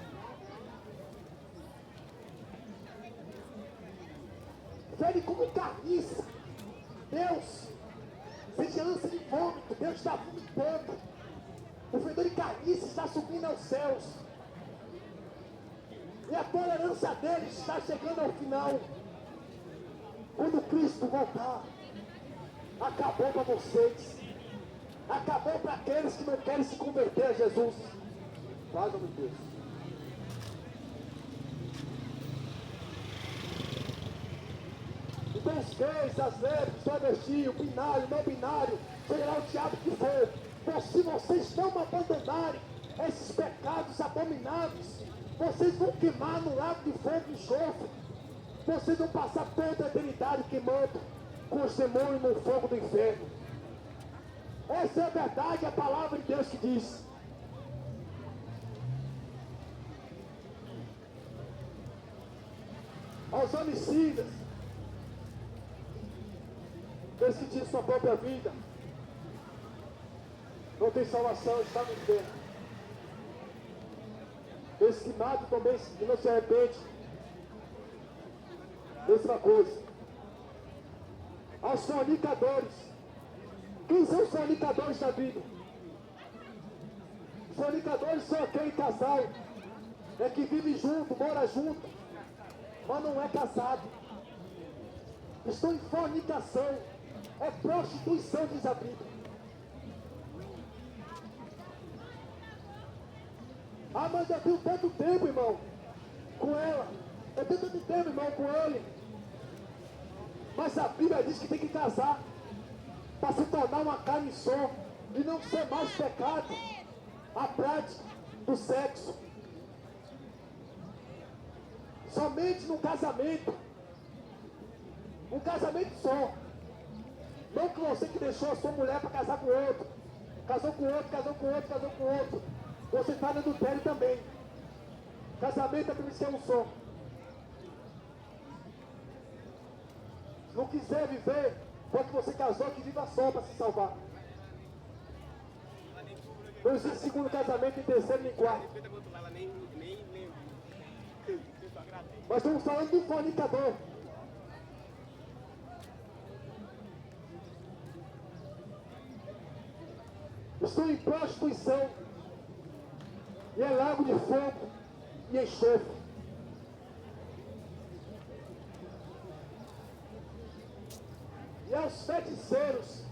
Fere como carniça. Deus, seja ânsia de vômito, Deus está vomitando. O fedor de carniça está subindo aos céus. E a tolerância deles está chegando ao final. Quando Cristo voltar, acabou para vocês. Acabou para aqueles que não querem se converter a Jesus. Faz, meu Deus. Então os gays, as lésbicas, os travestis, o binário, o não binário, seja lá o diabo que for, se vocês não abandonarem esses pecados abomináveis, vocês vão queimar no lago de fogo e enxofre. Vocês vão passar toda a eternidade queimando com os demônios no fogo do inferno. Essa é a verdade, a palavra de Deus que diz. Aos homicidas, Deus que tira sua própria vida, não tem salvação, está no inferno. Esse que mata também e não se arrepende, mesma coisa. Aos fornicadores, quem são os fornicadores da vida? Os fornicadores são aquele casal que vive junto, mora junto, mas não é casado. Estão em fornicação, é prostituição, diz a Bíblia. Ah, mas eu tenho tanto tempo, irmão, com ela. Eu tenho tanto tempo, irmão, com ele. Mas a Bíblia diz que tem que casar para se tornar uma carne só e não ser mais pecado a prática do sexo. Somente no casamento. Um casamento só. Não que você que deixou a sua mulher para casar com outro. Casou com outro, casou com outro, casou com outro. Você está no adultério também. Casamento é para ser um só. Se não quiser viver, pode você casou que viva só para se salvar. Não existe segundo casamento, nem terceiro, nem quarto. Mas estamos falando do fornicador. Estou em prostituição. E é lago de fogo e enxofre. E aos feiticeiros.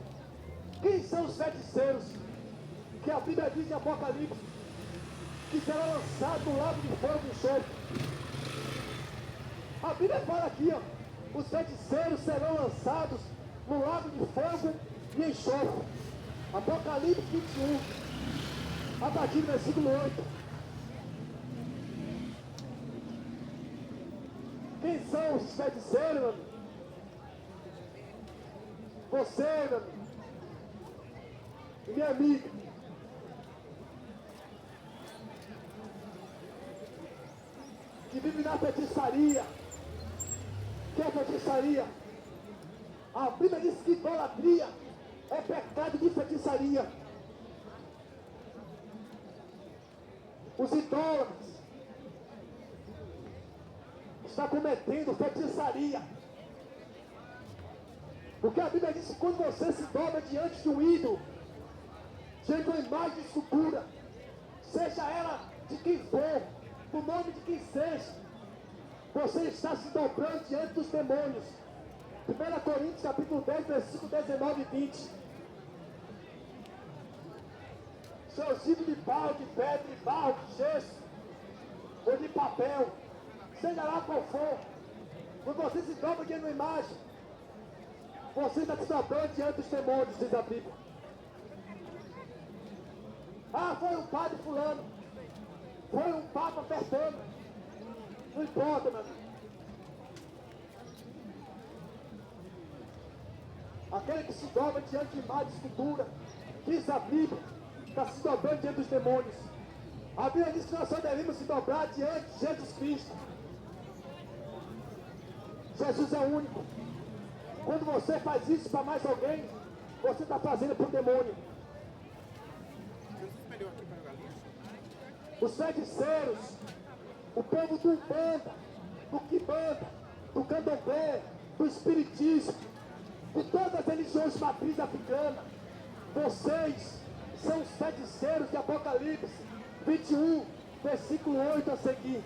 Quem são os feiticeiros? Que a Bíblia diz em Apocalipse que será lançado no lago de fogo e enxofre. A Bíblia fala aqui, ó, os feiticeiros serão lançados no lago de fogo e enxofre. Apocalipse 21. A partir do versículo 8. Quem são os feiticeiros, meu amigo? Você, meu amigo. E minha amiga. Que vive na feitiçaria. Que é feitiçaria? A Bíblia diz que idolatria é pecado de feitiçaria. Os idólatras estão cometendo feitiçaria. Porque a Bíblia diz que quando você se dobra diante de um ídolo, diante de uma imagem de escultura, seja ela de quem for, do nome de quem seja, você está se dobrando diante dos demônios. 1 Coríntios capítulo 10, versículo 19 e 20. seus ídolos de pau, de pedra, de barro, de gesso, ou de papel, seja lá qual for, quando você se dobra diante de uma imagem, você está se dobrando diante dos demônios, diz a Bíblia. Ah, foi um padre fulano, foi um papa apertando, não importa, meu amigo. Aquele que se dobra diante de imagem de escultura, diz a Bíblia, está se dobrando diante dos demônios. A Bíblia diz que nós só devemos se dobrar diante de Jesus Cristo. Jesus é único. Quando você faz isso para mais alguém, você está fazendo para o demônio. Os feiticeiros, o povo do Umbanda, do Quimbanda, do Candomblé, do Espiritismo, de todas as religiões de matriz africana, vocês são os feiticeiros de Apocalipse 21, versículo 8 a seguir.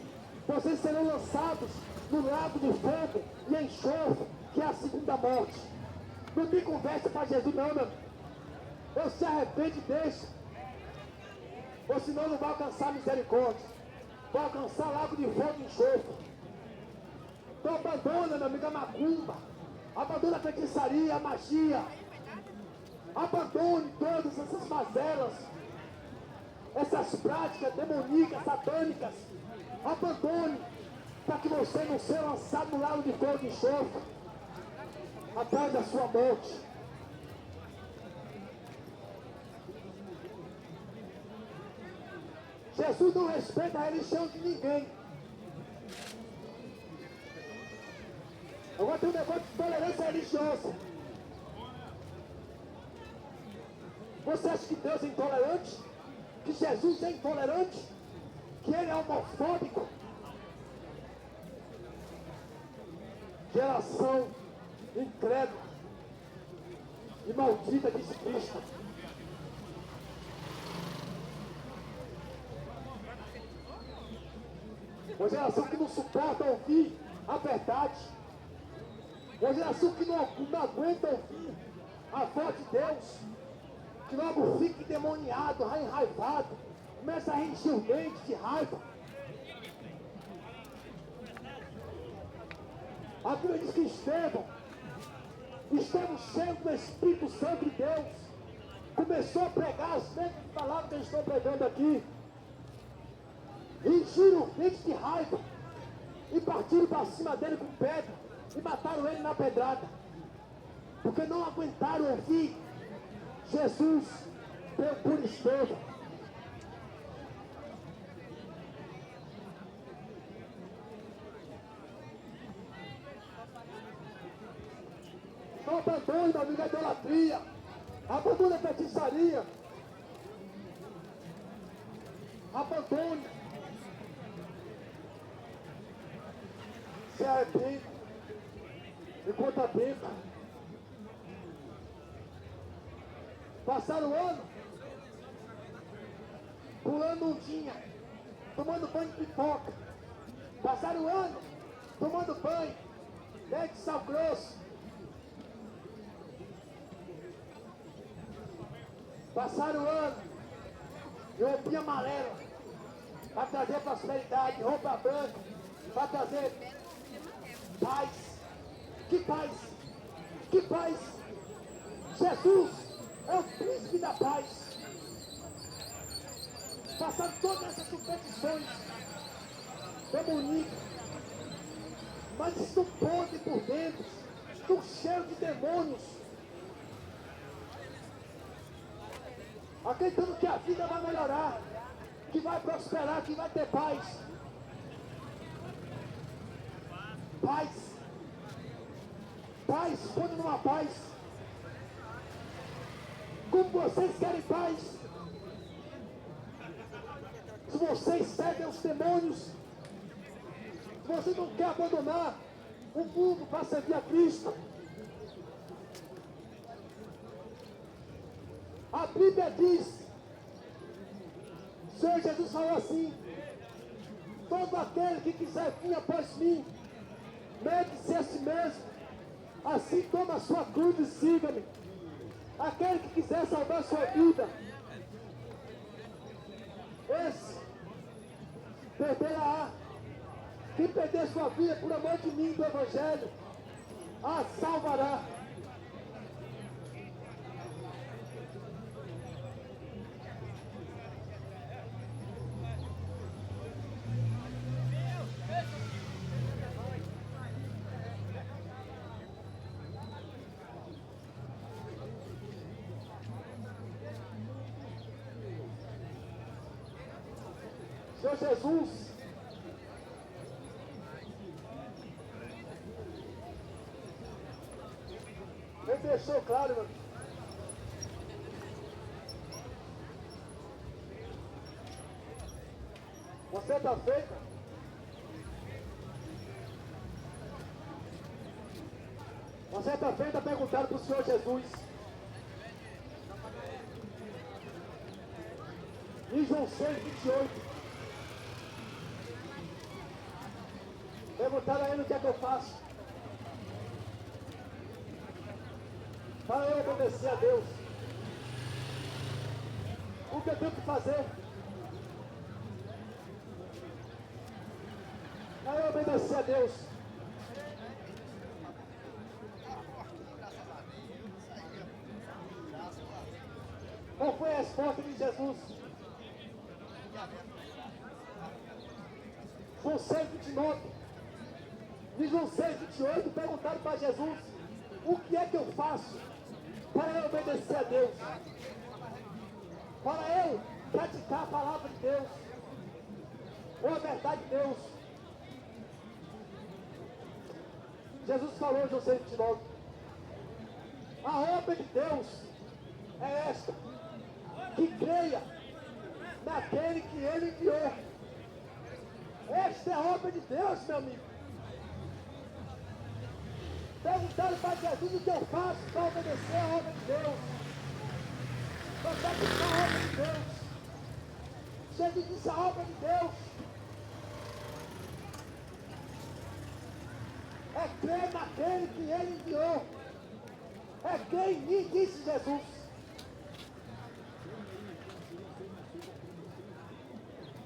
Vocês serão lançados no lago de fogo e enxofre, que é a segunda morte. Não tem conversa para Jesus não, meu amigo. Ou se arrepende e deixa, ou senão não vai alcançar misericórdia, vai alcançar lago de fogo e enxofre. Então abandona, meu amigo, a macumba, abandona a feitiçaria, a magia, abandone todas essas mazelas, essas práticas demoníacas, satânicas, abandone, para que você não seja lançado no lago de fogo e enxofre, após da sua morte. Jesus não respeita a religião de ninguém. Agora tem um negócio de tolerância religiosa. Você acha que Deus é intolerante? Que Jesus é intolerante? Que ele é homofóbico? Geração incrédula e maldita, disse Cristo. Uma geração que não suporta ouvir a verdade. Uma geração que não aguenta ouvir a voz de Deus. Que logo fica endemoniado, enraivado, começa a encher o dente de raiva. A Bíblia diz que Estevão cheio do Espírito Santo de Deus, começou a pregar as mesmas palavras que eu estou pregando aqui. Enchiram o dente de raiva e partiram para cima dele com pedra e mataram ele na pedrada, porque não aguentaram ouvir Jesus por Estevão. Não abandone, meu amigo, a idolatria, abandone a feitiçaria, abandone, se arrepende enquanto há tempo. Passaram o ano pulando ondinha, tomando banho de pipoca. Passaram o ano tomando banho, leite de sal grosso. Passaram o ano de roupinha amarela para trazer prosperidade, roupa branca para trazer paz. Que paz? Que paz? Jesus é o príncipe da paz. Passaram todas essas superstições demoníacas, mas estão podres por dentro, estão cheios de demônios, acreditando que a vida vai melhorar, que vai prosperar, que vai ter paz. Paz. Paz, quando não há paz. Como vocês querem paz? Se vocês seguem os demônios, se você não quer abandonar o mundo para servir a Cristo. A Bíblia diz, o Senhor Jesus falou assim: todo aquele que quiser vir após mim, negue-se a si mesmo, assim toma a sua cruz e siga-me. Aquele que quiser salvar a sua vida, esse perderá. Quem perder sua vida por amor de mim, do Evangelho, a salvará. Senhor Jesus, ele deixou claro, meu amigo. Você está feita? Você está feita? Perguntaram para o Senhor Jesus. Em João 6:28. Perguntaram a ele o que é que eu faço. Para eu obedecer a Deus. O que eu tenho que fazer? Para eu obedecer a Deus. Qual foi a resposta de Jesus? João 6:29. Em João 6:28, perguntaram para Jesus: o que é que eu faço para eu obedecer a Deus? Para eu praticar a palavra de Deus, ou a verdade de Deus? Jesus falou em João 6:29: a obra de Deus é esta, que creia naquele que ele enviou. Esta é a obra de Deus, meu amigo. Perguntaram para Jesus o que eu faço para obedecer a obra de Deus, para praticar a obra de Deus. Jesus disse: a obra de Deus é crer naquele que ele enviou. É crer em mim, disse Jesus.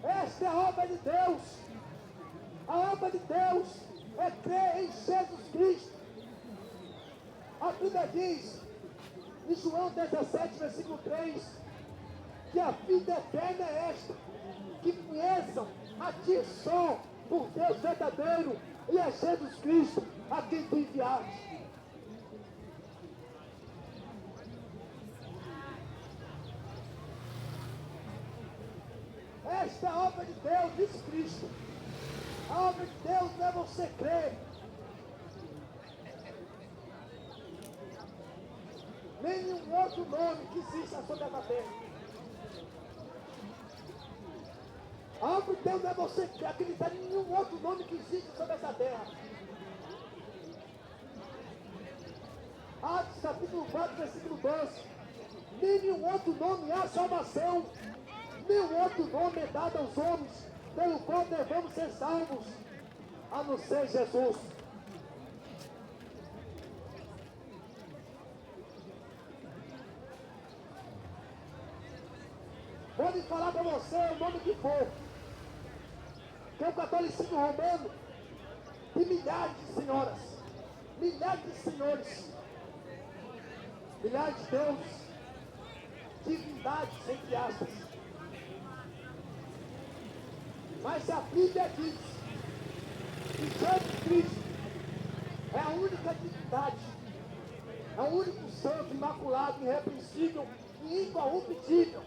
Esta é a obra de Deus. A obra de Deus é crer em Jesus Cristo. A Bíblia diz, em João 17, versículo 3, que a vida eterna é esta, que conheçam a ti só, por Deus verdadeiro, e a Jesus Cristo, a quem tu enviaste. Esta é a obra de Deus, diz Cristo. A obra de Deus não é você crer. Nenhum outro nome que exista sobre essa terra. A obra de Deus não é você acreditar em nenhum outro nome que existe sobre essa terra. Atos capítulo 4, versículo 12. Nenhum outro nome há salvação. Nenhum outro nome é dado aos homens, pelo qual devemos ser salvos, a não ser Jesus. Pode falar para você o nome que for, que é o catolicismo romano, de milhares de senhoras, milhares de senhores, milhares de deuses, divindades, entre aspas. Mas a Bíblia diz que Jesus Cristo é a única divindade, é o único santo, imaculado, irrepreensível e incorruptível.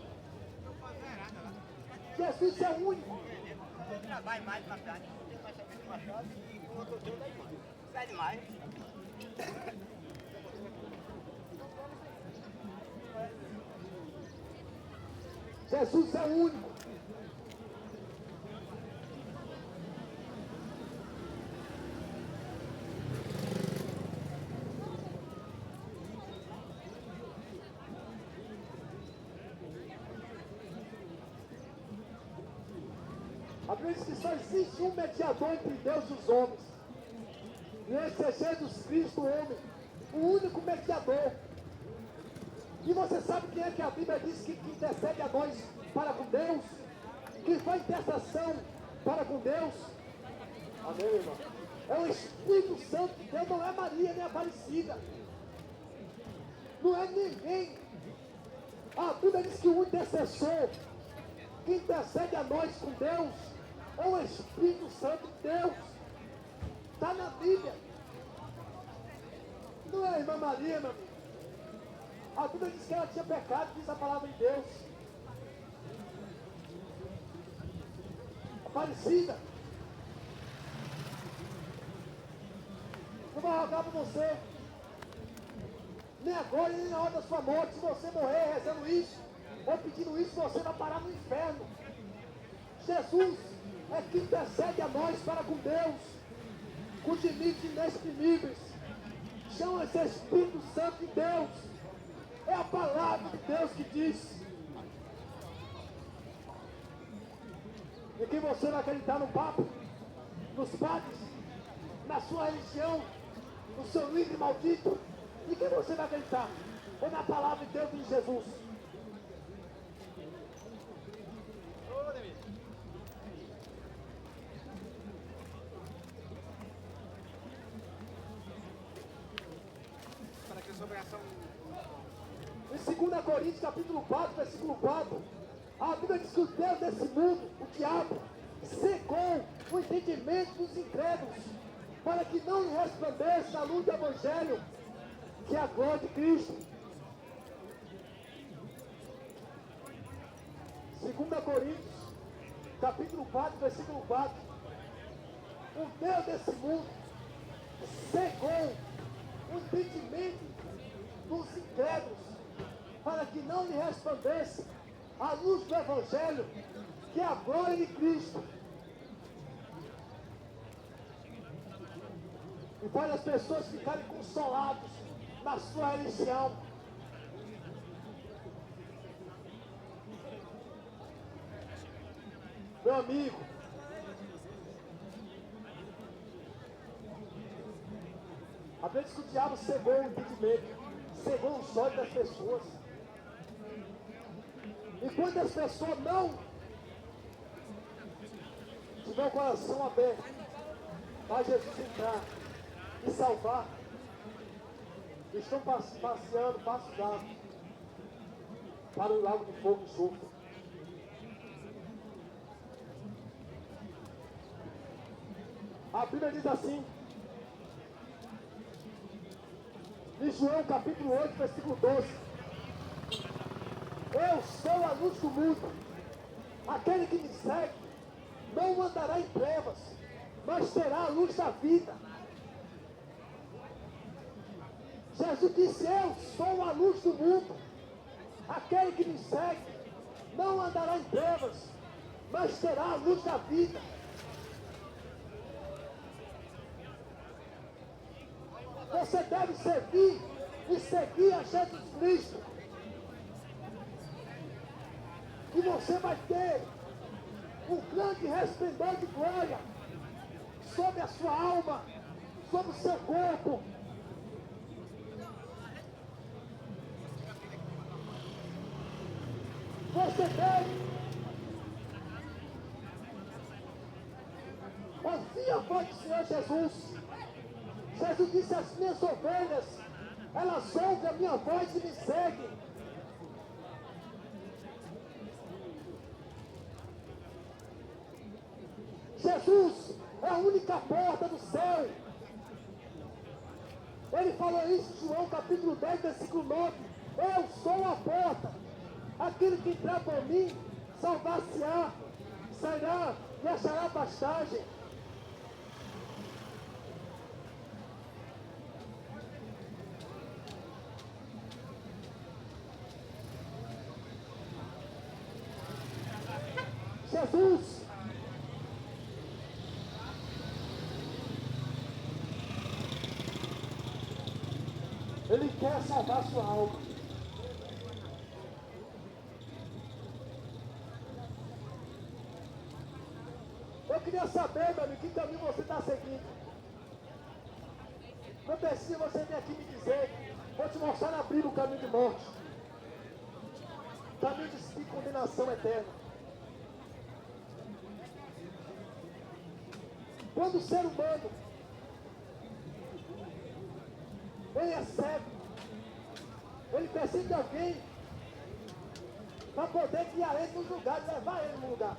Jesus é o único. Vai mais pra frente, você vai saber de machado e o outro todo aí, mano. Sai demais. Jesus é o único. A Bíblia diz que só existe um mediador entre Deus e os homens. E esse é Jesus Cristo, o homem. O único mediador. E você sabe quem é que a Bíblia diz que intercede a nós para com Deus? que faz intercessão para com Deus. Amém, irmão? É o Espírito Santo de Deus, não é Maria nem Aparecida. Não é ninguém. A Bíblia diz que o intercessor que intercede a nós com Deus é o Espírito Santo de Deus. Está na Bíblia. Não é a irmã Maria, meu amigo. A Bíblia diz que ela tinha pecado, diz a palavra de Deus. Aparecida. Não vai rogar para você. Nem agora, nem na hora da sua morte. Se você morrer rezando isso, ou pedindo isso, você vai parar no inferno. Jesus é que intercede a nós para com Deus, com gemidos inexprimíveis. Chama-se Espírito Santo de Deus. É a palavra de Deus que diz. E quem você vai acreditar no Papa, nos padres, na sua religião, no seu líder maldito? E quem você vai acreditar? Ou na palavra de Deus em Jesus? Para que sobre ação. Em 2 Coríntios, capítulo 4, versículo 4, a Bíblia diz que o Deus desse mundo, o diabo, cegou o entendimento dos incrédulos, para que não lhe resplandeça a luz do Evangelho, que é a glória de Cristo. 2 Coríntios, capítulo 4, versículo 4. O Deus desse mundo cegou o entendimento dos incrédulos, para que não lhe resplandeça a luz do Evangelho, que é a glória de Cristo. E faz as pessoas ficarem consoladas na sua religião. Meu amigo, a vez que o diabo cegou o entendimento, cegou os olhos das pessoas. E quando as pessoas não tiver o coração aberto para Jesus entrar e salvar, estão passeando, passos dados para o lago de fogo e enxofre. A Bíblia diz assim, em João capítulo 8, versículo 12: eu sou a luz do mundo. Aquele que me segue não andará em trevas, mas terá a luz da vida. Jesus disse, eu sou a luz do mundo. Aquele que me segue não andará em trevas, mas terá a luz da vida. Você deve servir e seguir a Jesus Cristo. E você vai ter um grande resplendor de glória sobre a sua alma, sobre o seu corpo. Você deve ouvir a voz do Senhor Jesus. Jesus disse, as minhas ovelhas, elas ouvem a minha voz e me seguem. Jesus é a única porta do céu. Ele falou isso em João capítulo 10, versículo 9. Eu sou a porta. Aquele que entrar por mim, salvar-se-á, sairá e achará pastagem. Jesus Ele quer salvar sua alma. Eu queria saber, meu amigo, que caminho você está seguindo. Não precisa você vir aqui me dizer. Vou te mostrar na Bíblia o caminho de morte. Caminho de condenação eterna. Quando o ser humano ele é cego, ele precisa de alguém para poder guiar ele nos lugares, levar ele no lugar.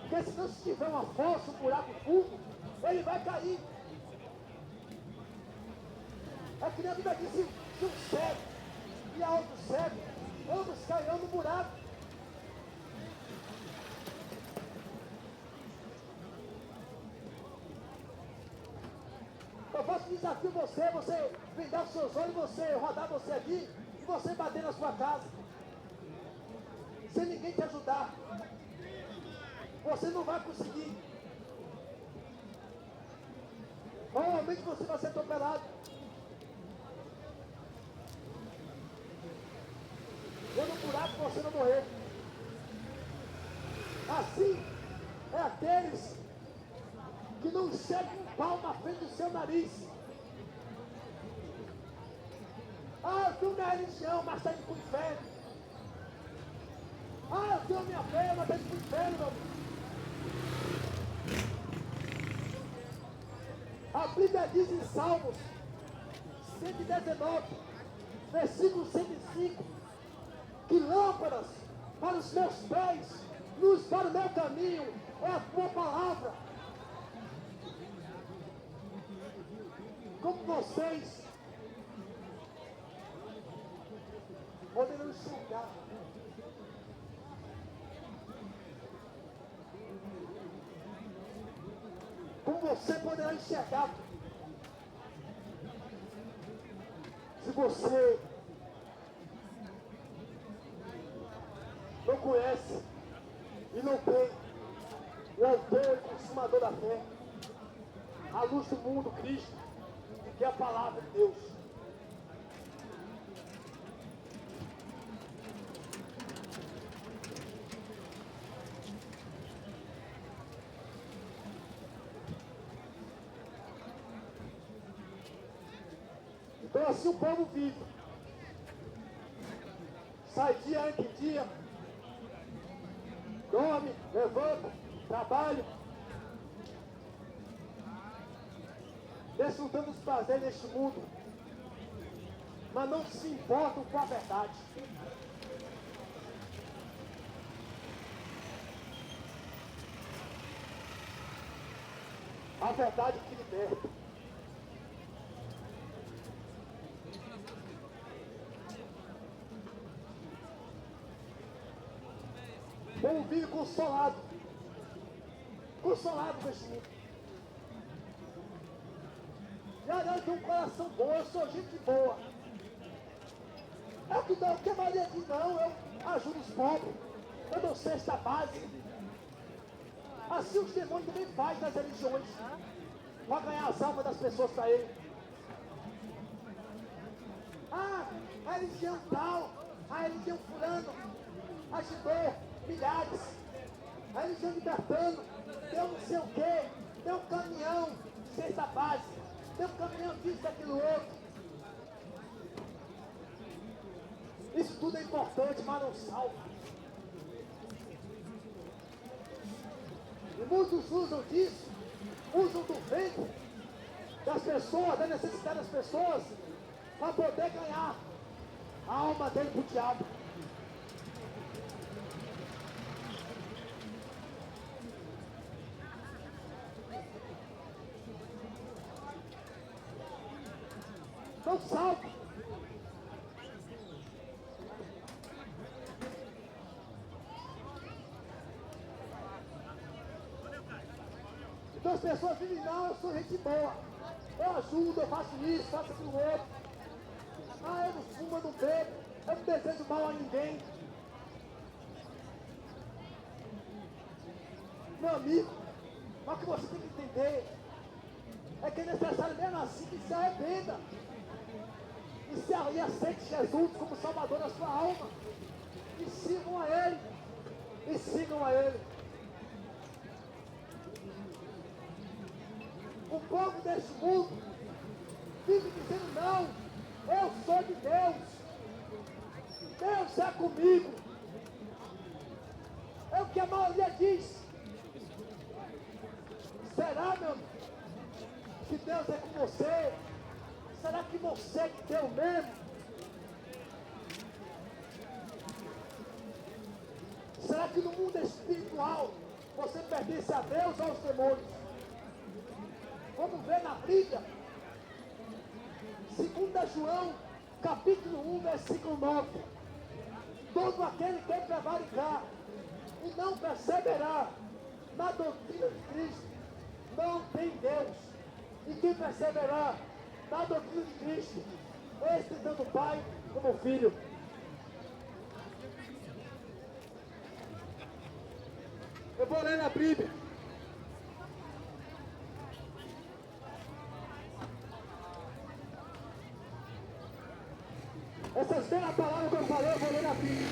Porque senão, se tiver uma fossa, um buraco fundo, ele vai cair. É que nem a Bíblia diz, se um cego e a outro cego, ambos cairão no buraco. Eu faço desafio você vendar os seus olhos, você rodar você aqui e você bater na sua casa. Sem ninguém te ajudar. Você não vai conseguir. Provavelmente você vai ser atropelado. Eu no buraco você não morrer. Assim é aqueles que não enxergam um pau na frente do seu nariz. Ah, eu tenho minha religião, mas está indo para o inferno. Ah, eu tenho minha fé, mas está indo para o inferno, meu amigo. A Bíblia diz em Salmos 119, versículo 105, que lâmpadas para os meus pés, luz para o meu caminho, é a tua palavra. Como vocês poderão enxergar como você poderá enxergar se você não conhece e não tem o autor e consumador da fé, a luz do mundo, Cristo, que é a palavra de Deus. Então assim o povo vive. Sai dia entre dia, dorme, levanta, trabalha, desfrutando os prazeres deste mundo, mas não se importam com a verdade. A verdade que liberta. O povo vive consolado deste mundo. Eu tenho um coração bom, eu sou gente boa. É o que a Maria diz, não, eu ajudo os pobres, eu dou cesta básica. Assim os demônios também fazem nas religiões, para ganhar as almas das pessoas para ele. Ah, a religião tal, a religião fulano, ajudou milhares. A religião libertando, deu não sei o quê, deu um caminhão, cesta básica, deu um caminhão disso, daquilo outro. Isso tudo é importante, mas não salva. E muitos usam disso, usam do vento das pessoas, da necessidade das pessoas, para poder ganhar a alma dele pro diabo. Não salva. Então as pessoas dizem, não, eu sou gente boa. Eu ajudo, eu faço isso, faço aquilo outro. Ah, eu não fumo, eu não bebo, eu não desejo mal a ninguém. Meu amigo, mas o que você tem que entender é que é necessário mesmo assim que se arrependa. E aceite Jesus como Salvador da sua alma. E sigam a Ele. E sigam a Ele. O povo deste mundo vive dizendo, não, eu sou de Deus. Deus é comigo. É o que a maioria diz. Será, meu amigo, que Deus é com você? Será que você é de Deus mesmo? Será que no mundo espiritual você pertence a Deus ou aos demônios? Vamos ver na Bíblia. 2 João, capítulo 1, versículo 9. Todo aquele que prevaricar e não perseverar na doutrina de Cristo não tem Deus. E quem perseverar na doutrina de Cristo, este tanto o Pai como o Filho. Eu vou ler na Bíblia. Essas mesmas palavras que eu falei, eu vou ler na Bíblia.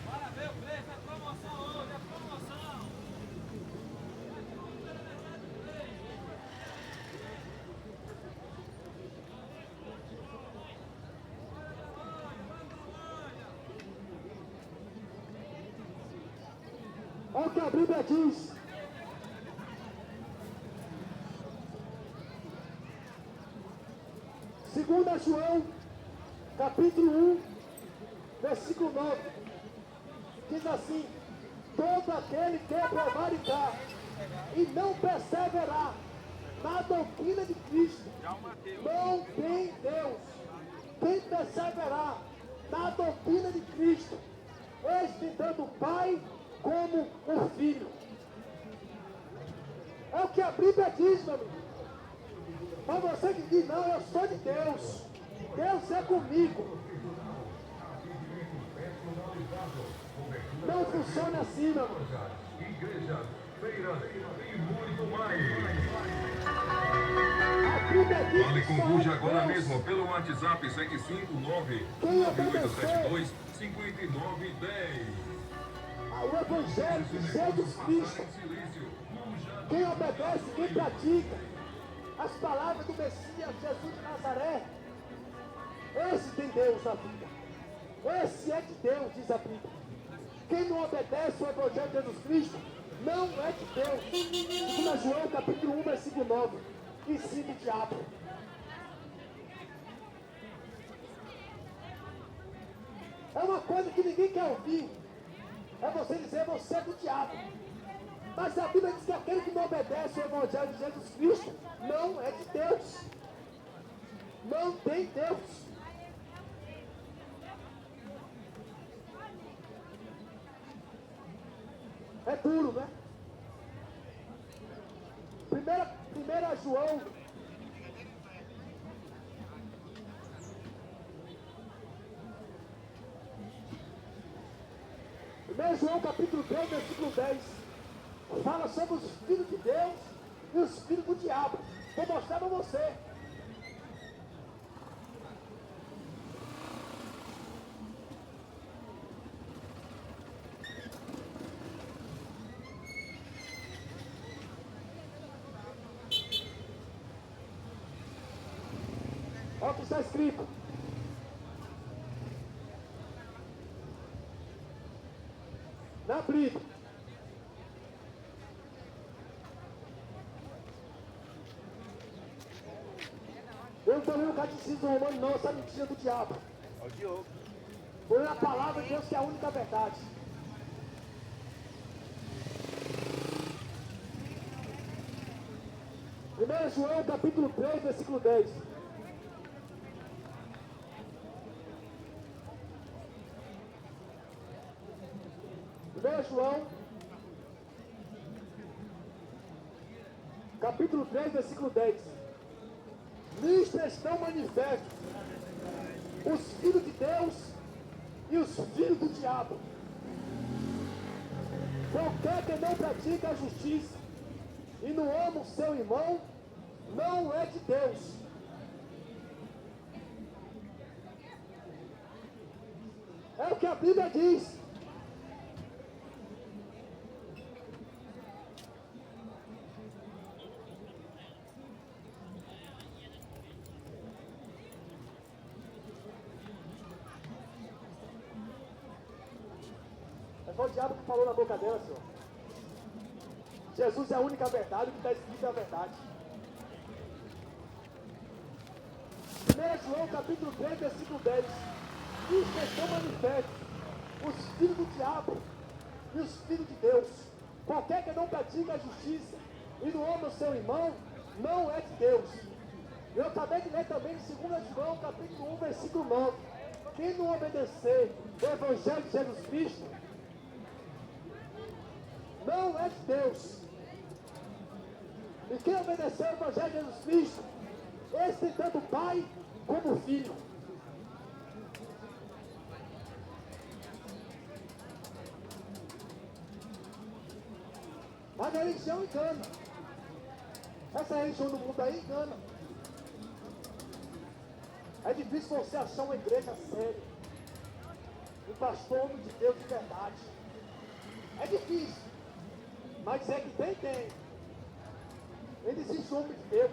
Bora ver o preço, é promoção hoje, é promoção. Olha o que a Bíblia diz. Segunda João, capítulo 1, versículo 9. Diz assim: todo aquele que prevaricar e não perseverar na doutrina de Cristo não tem Deus. Quem perseverar na doutrina de Cristo, este tanto o Pai como o Filho. É o que a Bíblia diz, meu amigo. Para você que diz, não, eu sou de Deus. Deus é comigo. Não funciona assim, meu amigo. Igrejas, feiras e muito mais. A Bíblia diz Fale que com só Ruge é agora Deus. mesmo pelo WhatsApp 759 Quem 9872 5910. O Evangelho de Jesus Cristo. Em silêncio. Ruja Quem obedece, quem pratica as palavras do Messias Jesus de Nazaré, esse tem Deus na vida. Esse é de Deus, diz a Bíblia. Quem não obedece o Evangelho de Jesus Cristo não é de Deus. 2 João capítulo 1, versículo 9. Ensina o diabo. É uma coisa que ninguém quer ouvir. É você dizer, você é do diabo. Mas a Bíblia diz que aquele que não obedece o Evangelho de Jesus Cristo não é de Deus. Não tem Deus. É duro, né? Primeira João. 1 João capítulo 3, versículo 10. Fala sobre os filhos de Deus e os filhos do diabo. Vou mostrar para você. Olha o que está escrito. Na Bíblia. Eu não estou lendo o catecismo romano, não, essa mentira do diabo. Olha o Diogo. Foi a palavra de Deus que é a única verdade. Primeiro João capítulo 3, versículo 10. Primeiro João capítulo 3, versículo 10. Nisto estão manifestos os filhos de Deus e os filhos do diabo. Qualquer que não pratica a justiça e não ama o seu irmão, não é de Deus. É o que a Bíblia diz. Mas foi o diabo que falou na boca dela, Senhor. Jesus é a única verdade, o que está escrito é a verdade. 1 João capítulo 3, versículo 10. Isto é tão manifesto, os filhos do diabo e os filhos de Deus. Qualquer que não pratica a justiça e não ama o seu irmão, não é de Deus. Eu acabei de ler também em 2 João capítulo 1, versículo 9. Quem não obedecer o Evangelho de Jesus Cristo, não é de Deus. E quem obedecer o Evangelho de Jesus Cristo, esse tem tanto pai como filho. Mas a religião engana. Essa religião do mundo aí engana. É difícil você achar uma igreja séria, um pastor de Deus de verdade. É difícil. Mas é que tem. Ele existe um homem de Deus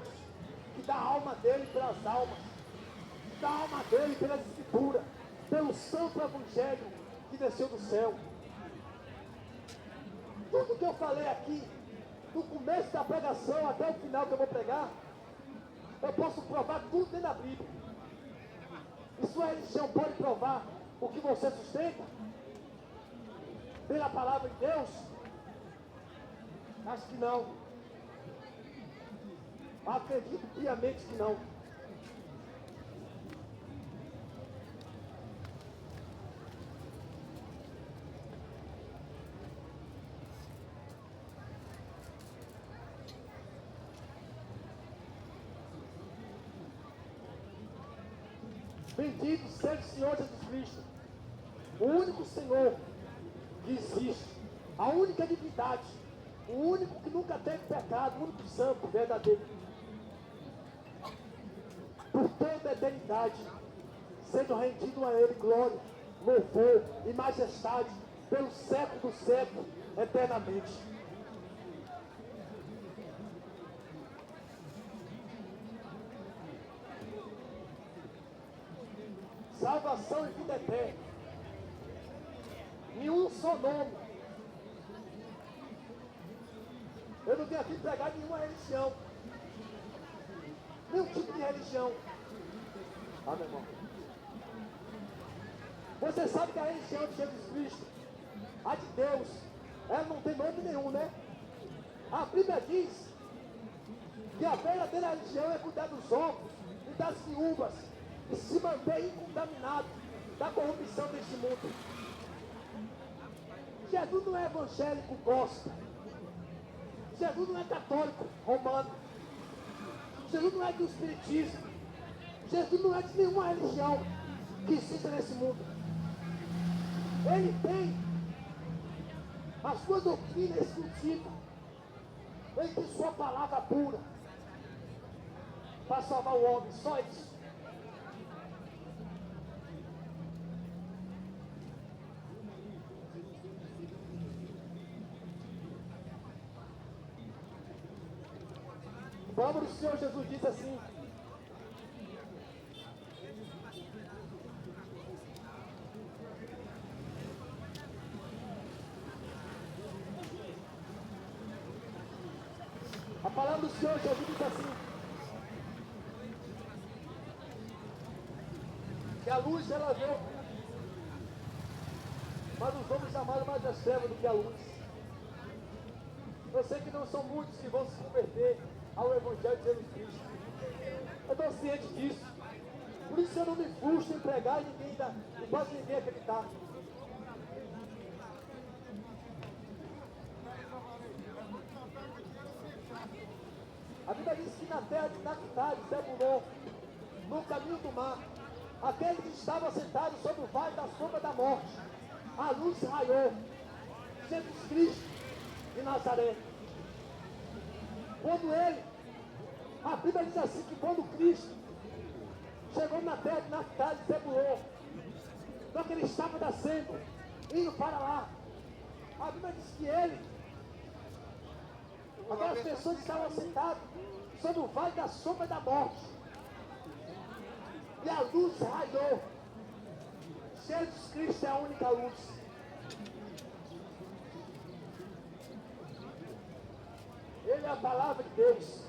que dá a alma dele pelas almas, que dá a alma dele pelas escrituras, pelo santo evangelho que desceu do céu. Tudo que eu falei aqui, do começo da pregação até o final que eu vou pregar, eu posso provar tudo dentro da Bíblia. E sua religião pode provar o que você sustenta pela palavra de Deus? Acho que não. Acredito piamente que não. Bendito seja o Senhor Jesus Cristo, o único Senhor que existe, a única divindade, o único que nunca teve pecado, o único santo, verdadeiro. Por toda a eternidade, sendo rendido a Ele glória, louvor e majestade, pelo século do século, eternamente. Salvação e vida eterna. Em um só nome. Eu não vim aqui pregar nenhuma religião. Nenhum tipo de religião. Ah, meu irmão. Você sabe que a religião de Jesus Cristo, a de Deus, ela não tem nome nenhum, né? A Bíblia diz que a verdadeira religião é cuidar dos órfãos e das viúvas e se manter incontaminado da corrupção deste mundo. Jesus não é evangélico gospel. Jesus não é católico romano. Jesus não é do espiritismo. Jesus não é de nenhuma religião que existe nesse mundo. Ele tem a sua doutrina exclusiva. Ele tem sua palavra pura para salvar o homem. Só isso. A palavra do Senhor Jesus diz assim: a palavra do Senhor Jesus diz assim: que a luz ela veio, mas os homens amaram mais as trevas do que a luz. Eu sei que não são muitos que vão se converter ao Evangelho de Jesus Cristo. Eu estou ciente disso. Por isso eu não me frustro em pregar e quase ninguém acreditar. A Bíblia diz que na terra de Naftalí, Zebulon, no caminho do mar, aquele que estava sentado sobre o vale da sombra da morte, a luz raiou. Jesus Cristo de Nazaré. Quando ele, a Bíblia diz assim, que quando Cristo chegou na terra de Naftalí, Zebulon, então que ele estava descendo, indo para lá, a Bíblia diz que ele, aquelas pessoas estavam sentadas sobre o vale da sombra da morte, e a luz raiou. Jesus Cristo é a única luz. é a palavra de Deus.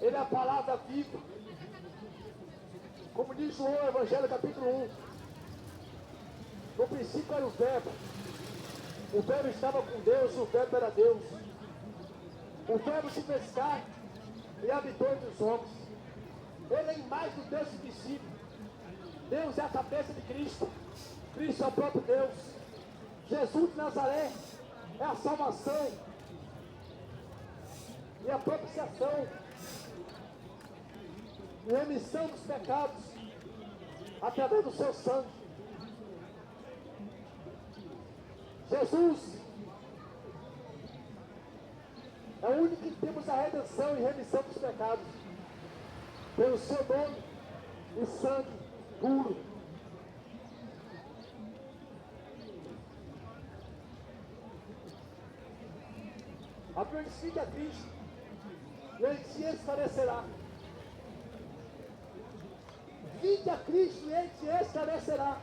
Ele é a palavra viva. Como diz João, Evangelho capítulo 1. No princípio era o verbo. O verbo estava com Deus, o verbo era Deus. O verbo se fez carne e habitou entre os homens. Ele é a imagem do Deus invisível. Deus é a cabeça de Cristo. Cristo é o próprio Deus. Jesus de Nazaré é a salvação e a propiciação e remissão dos pecados através do seu sangue. Jesus é o único que temos a redenção e remissão dos pecados pelo seu nome e sangue puro. A Bíblia diz: vinde a Cristo e Ele te esclarecerá. Vinde a Cristo e Ele te esclarecerá.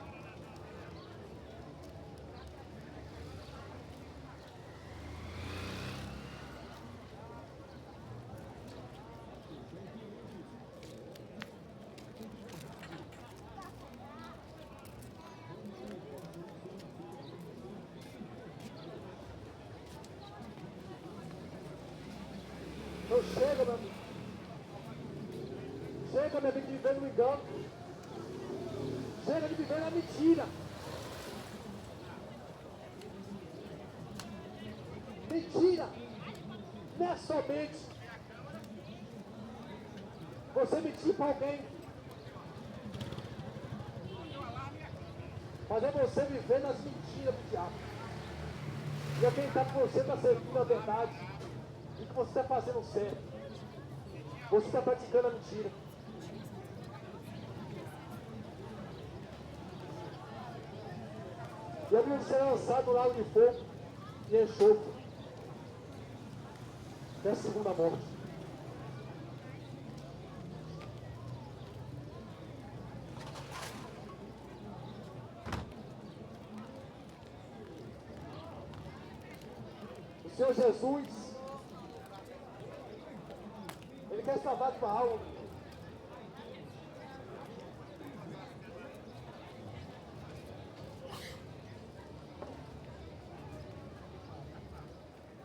Não chega, meu amigo. Chega, meu amigo, de viver no engano. Chega de viver na mentira. Mentira não é somente você mentir para alguém, mas é você viver nas mentiras do diabo. E é quem está com você está servindo a verdade. E que você está fazendo certo. Você está praticando a mentira. E a Bíblia será lançado no lago de fogo e enxofre. Até a segunda morte. O Senhor Jesus, Ele quer salvar a tua alma.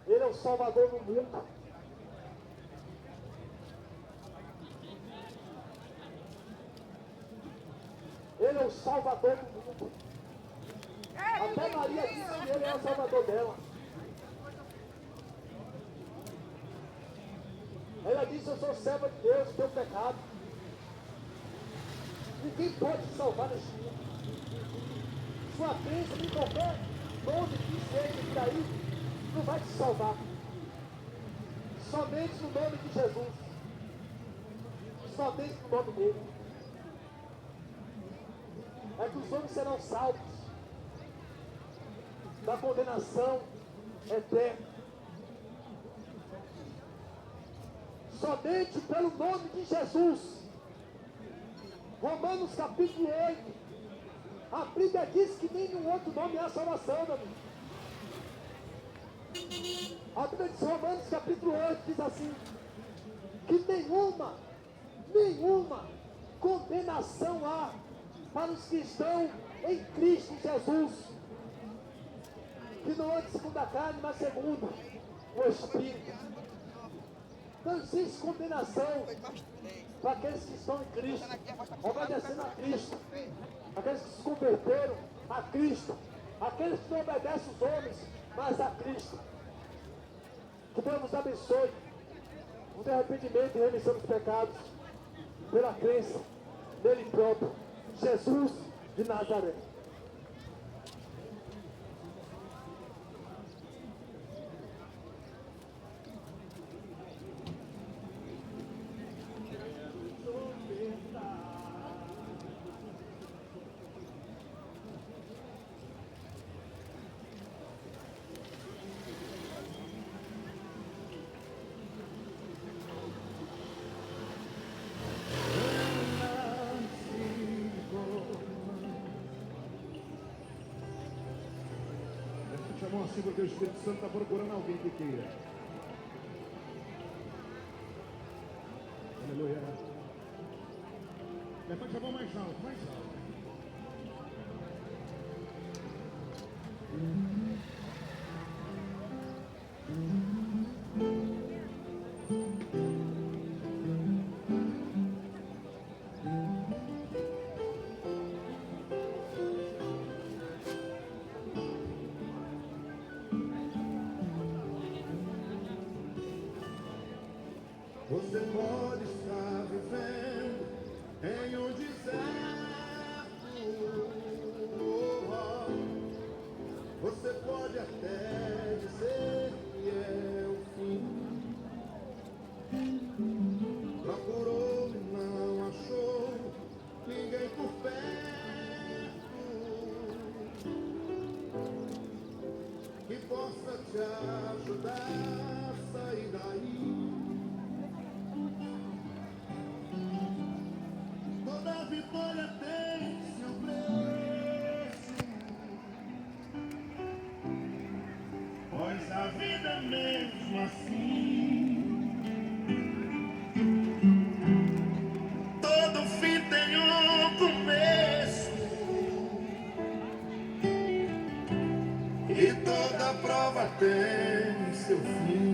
Ele é o Salvador do mundo. Ele é o Salvador do mundo. Até Maria disse que Ele é o Salvador dela. Ela disse: eu sou serva de Deus, teu pecado. Ninguém pode te salvar neste mundo. Sua crença em qualquer nome que seja por aí não vai te salvar. Somente no nome de Jesus. Somente no nome dele. É que os homens serão salvos da condenação eterna. Somente pelo nome de Jesus. Romanos capítulo 8. A Bíblia diz que nenhum outro nome há salvação, meu amigo. A Bíblia diz, Romanos capítulo 8, diz assim: que nenhuma condenação há para os que estão em Cristo Jesus, que não ande segundo a carne, mas segundo o Espírito. Não existe condenação para aqueles que estão em Cristo, obedecendo a Cristo, aqueles que se converteram a Cristo, aqueles que não obedecem os homens, mas a Cristo. Que Deus nos abençoe o arrependimento e remissão dos pecados pela crença nele próprio, Jesus de Nazaré. mão assim porque o Espírito Santo está procurando alguém que queira. Aleluia. Levante a mão mais alto, mais alto. Você pode estar vivendo em um deserto. Você pode até dizer que é o fim. Procurou e não achou ninguém por perto que possa te ajudar a sair daí. Toda vitória tem seu preço, pois a vida é mesmo assim. Todo fim tem um começo, e toda prova tem seu fim.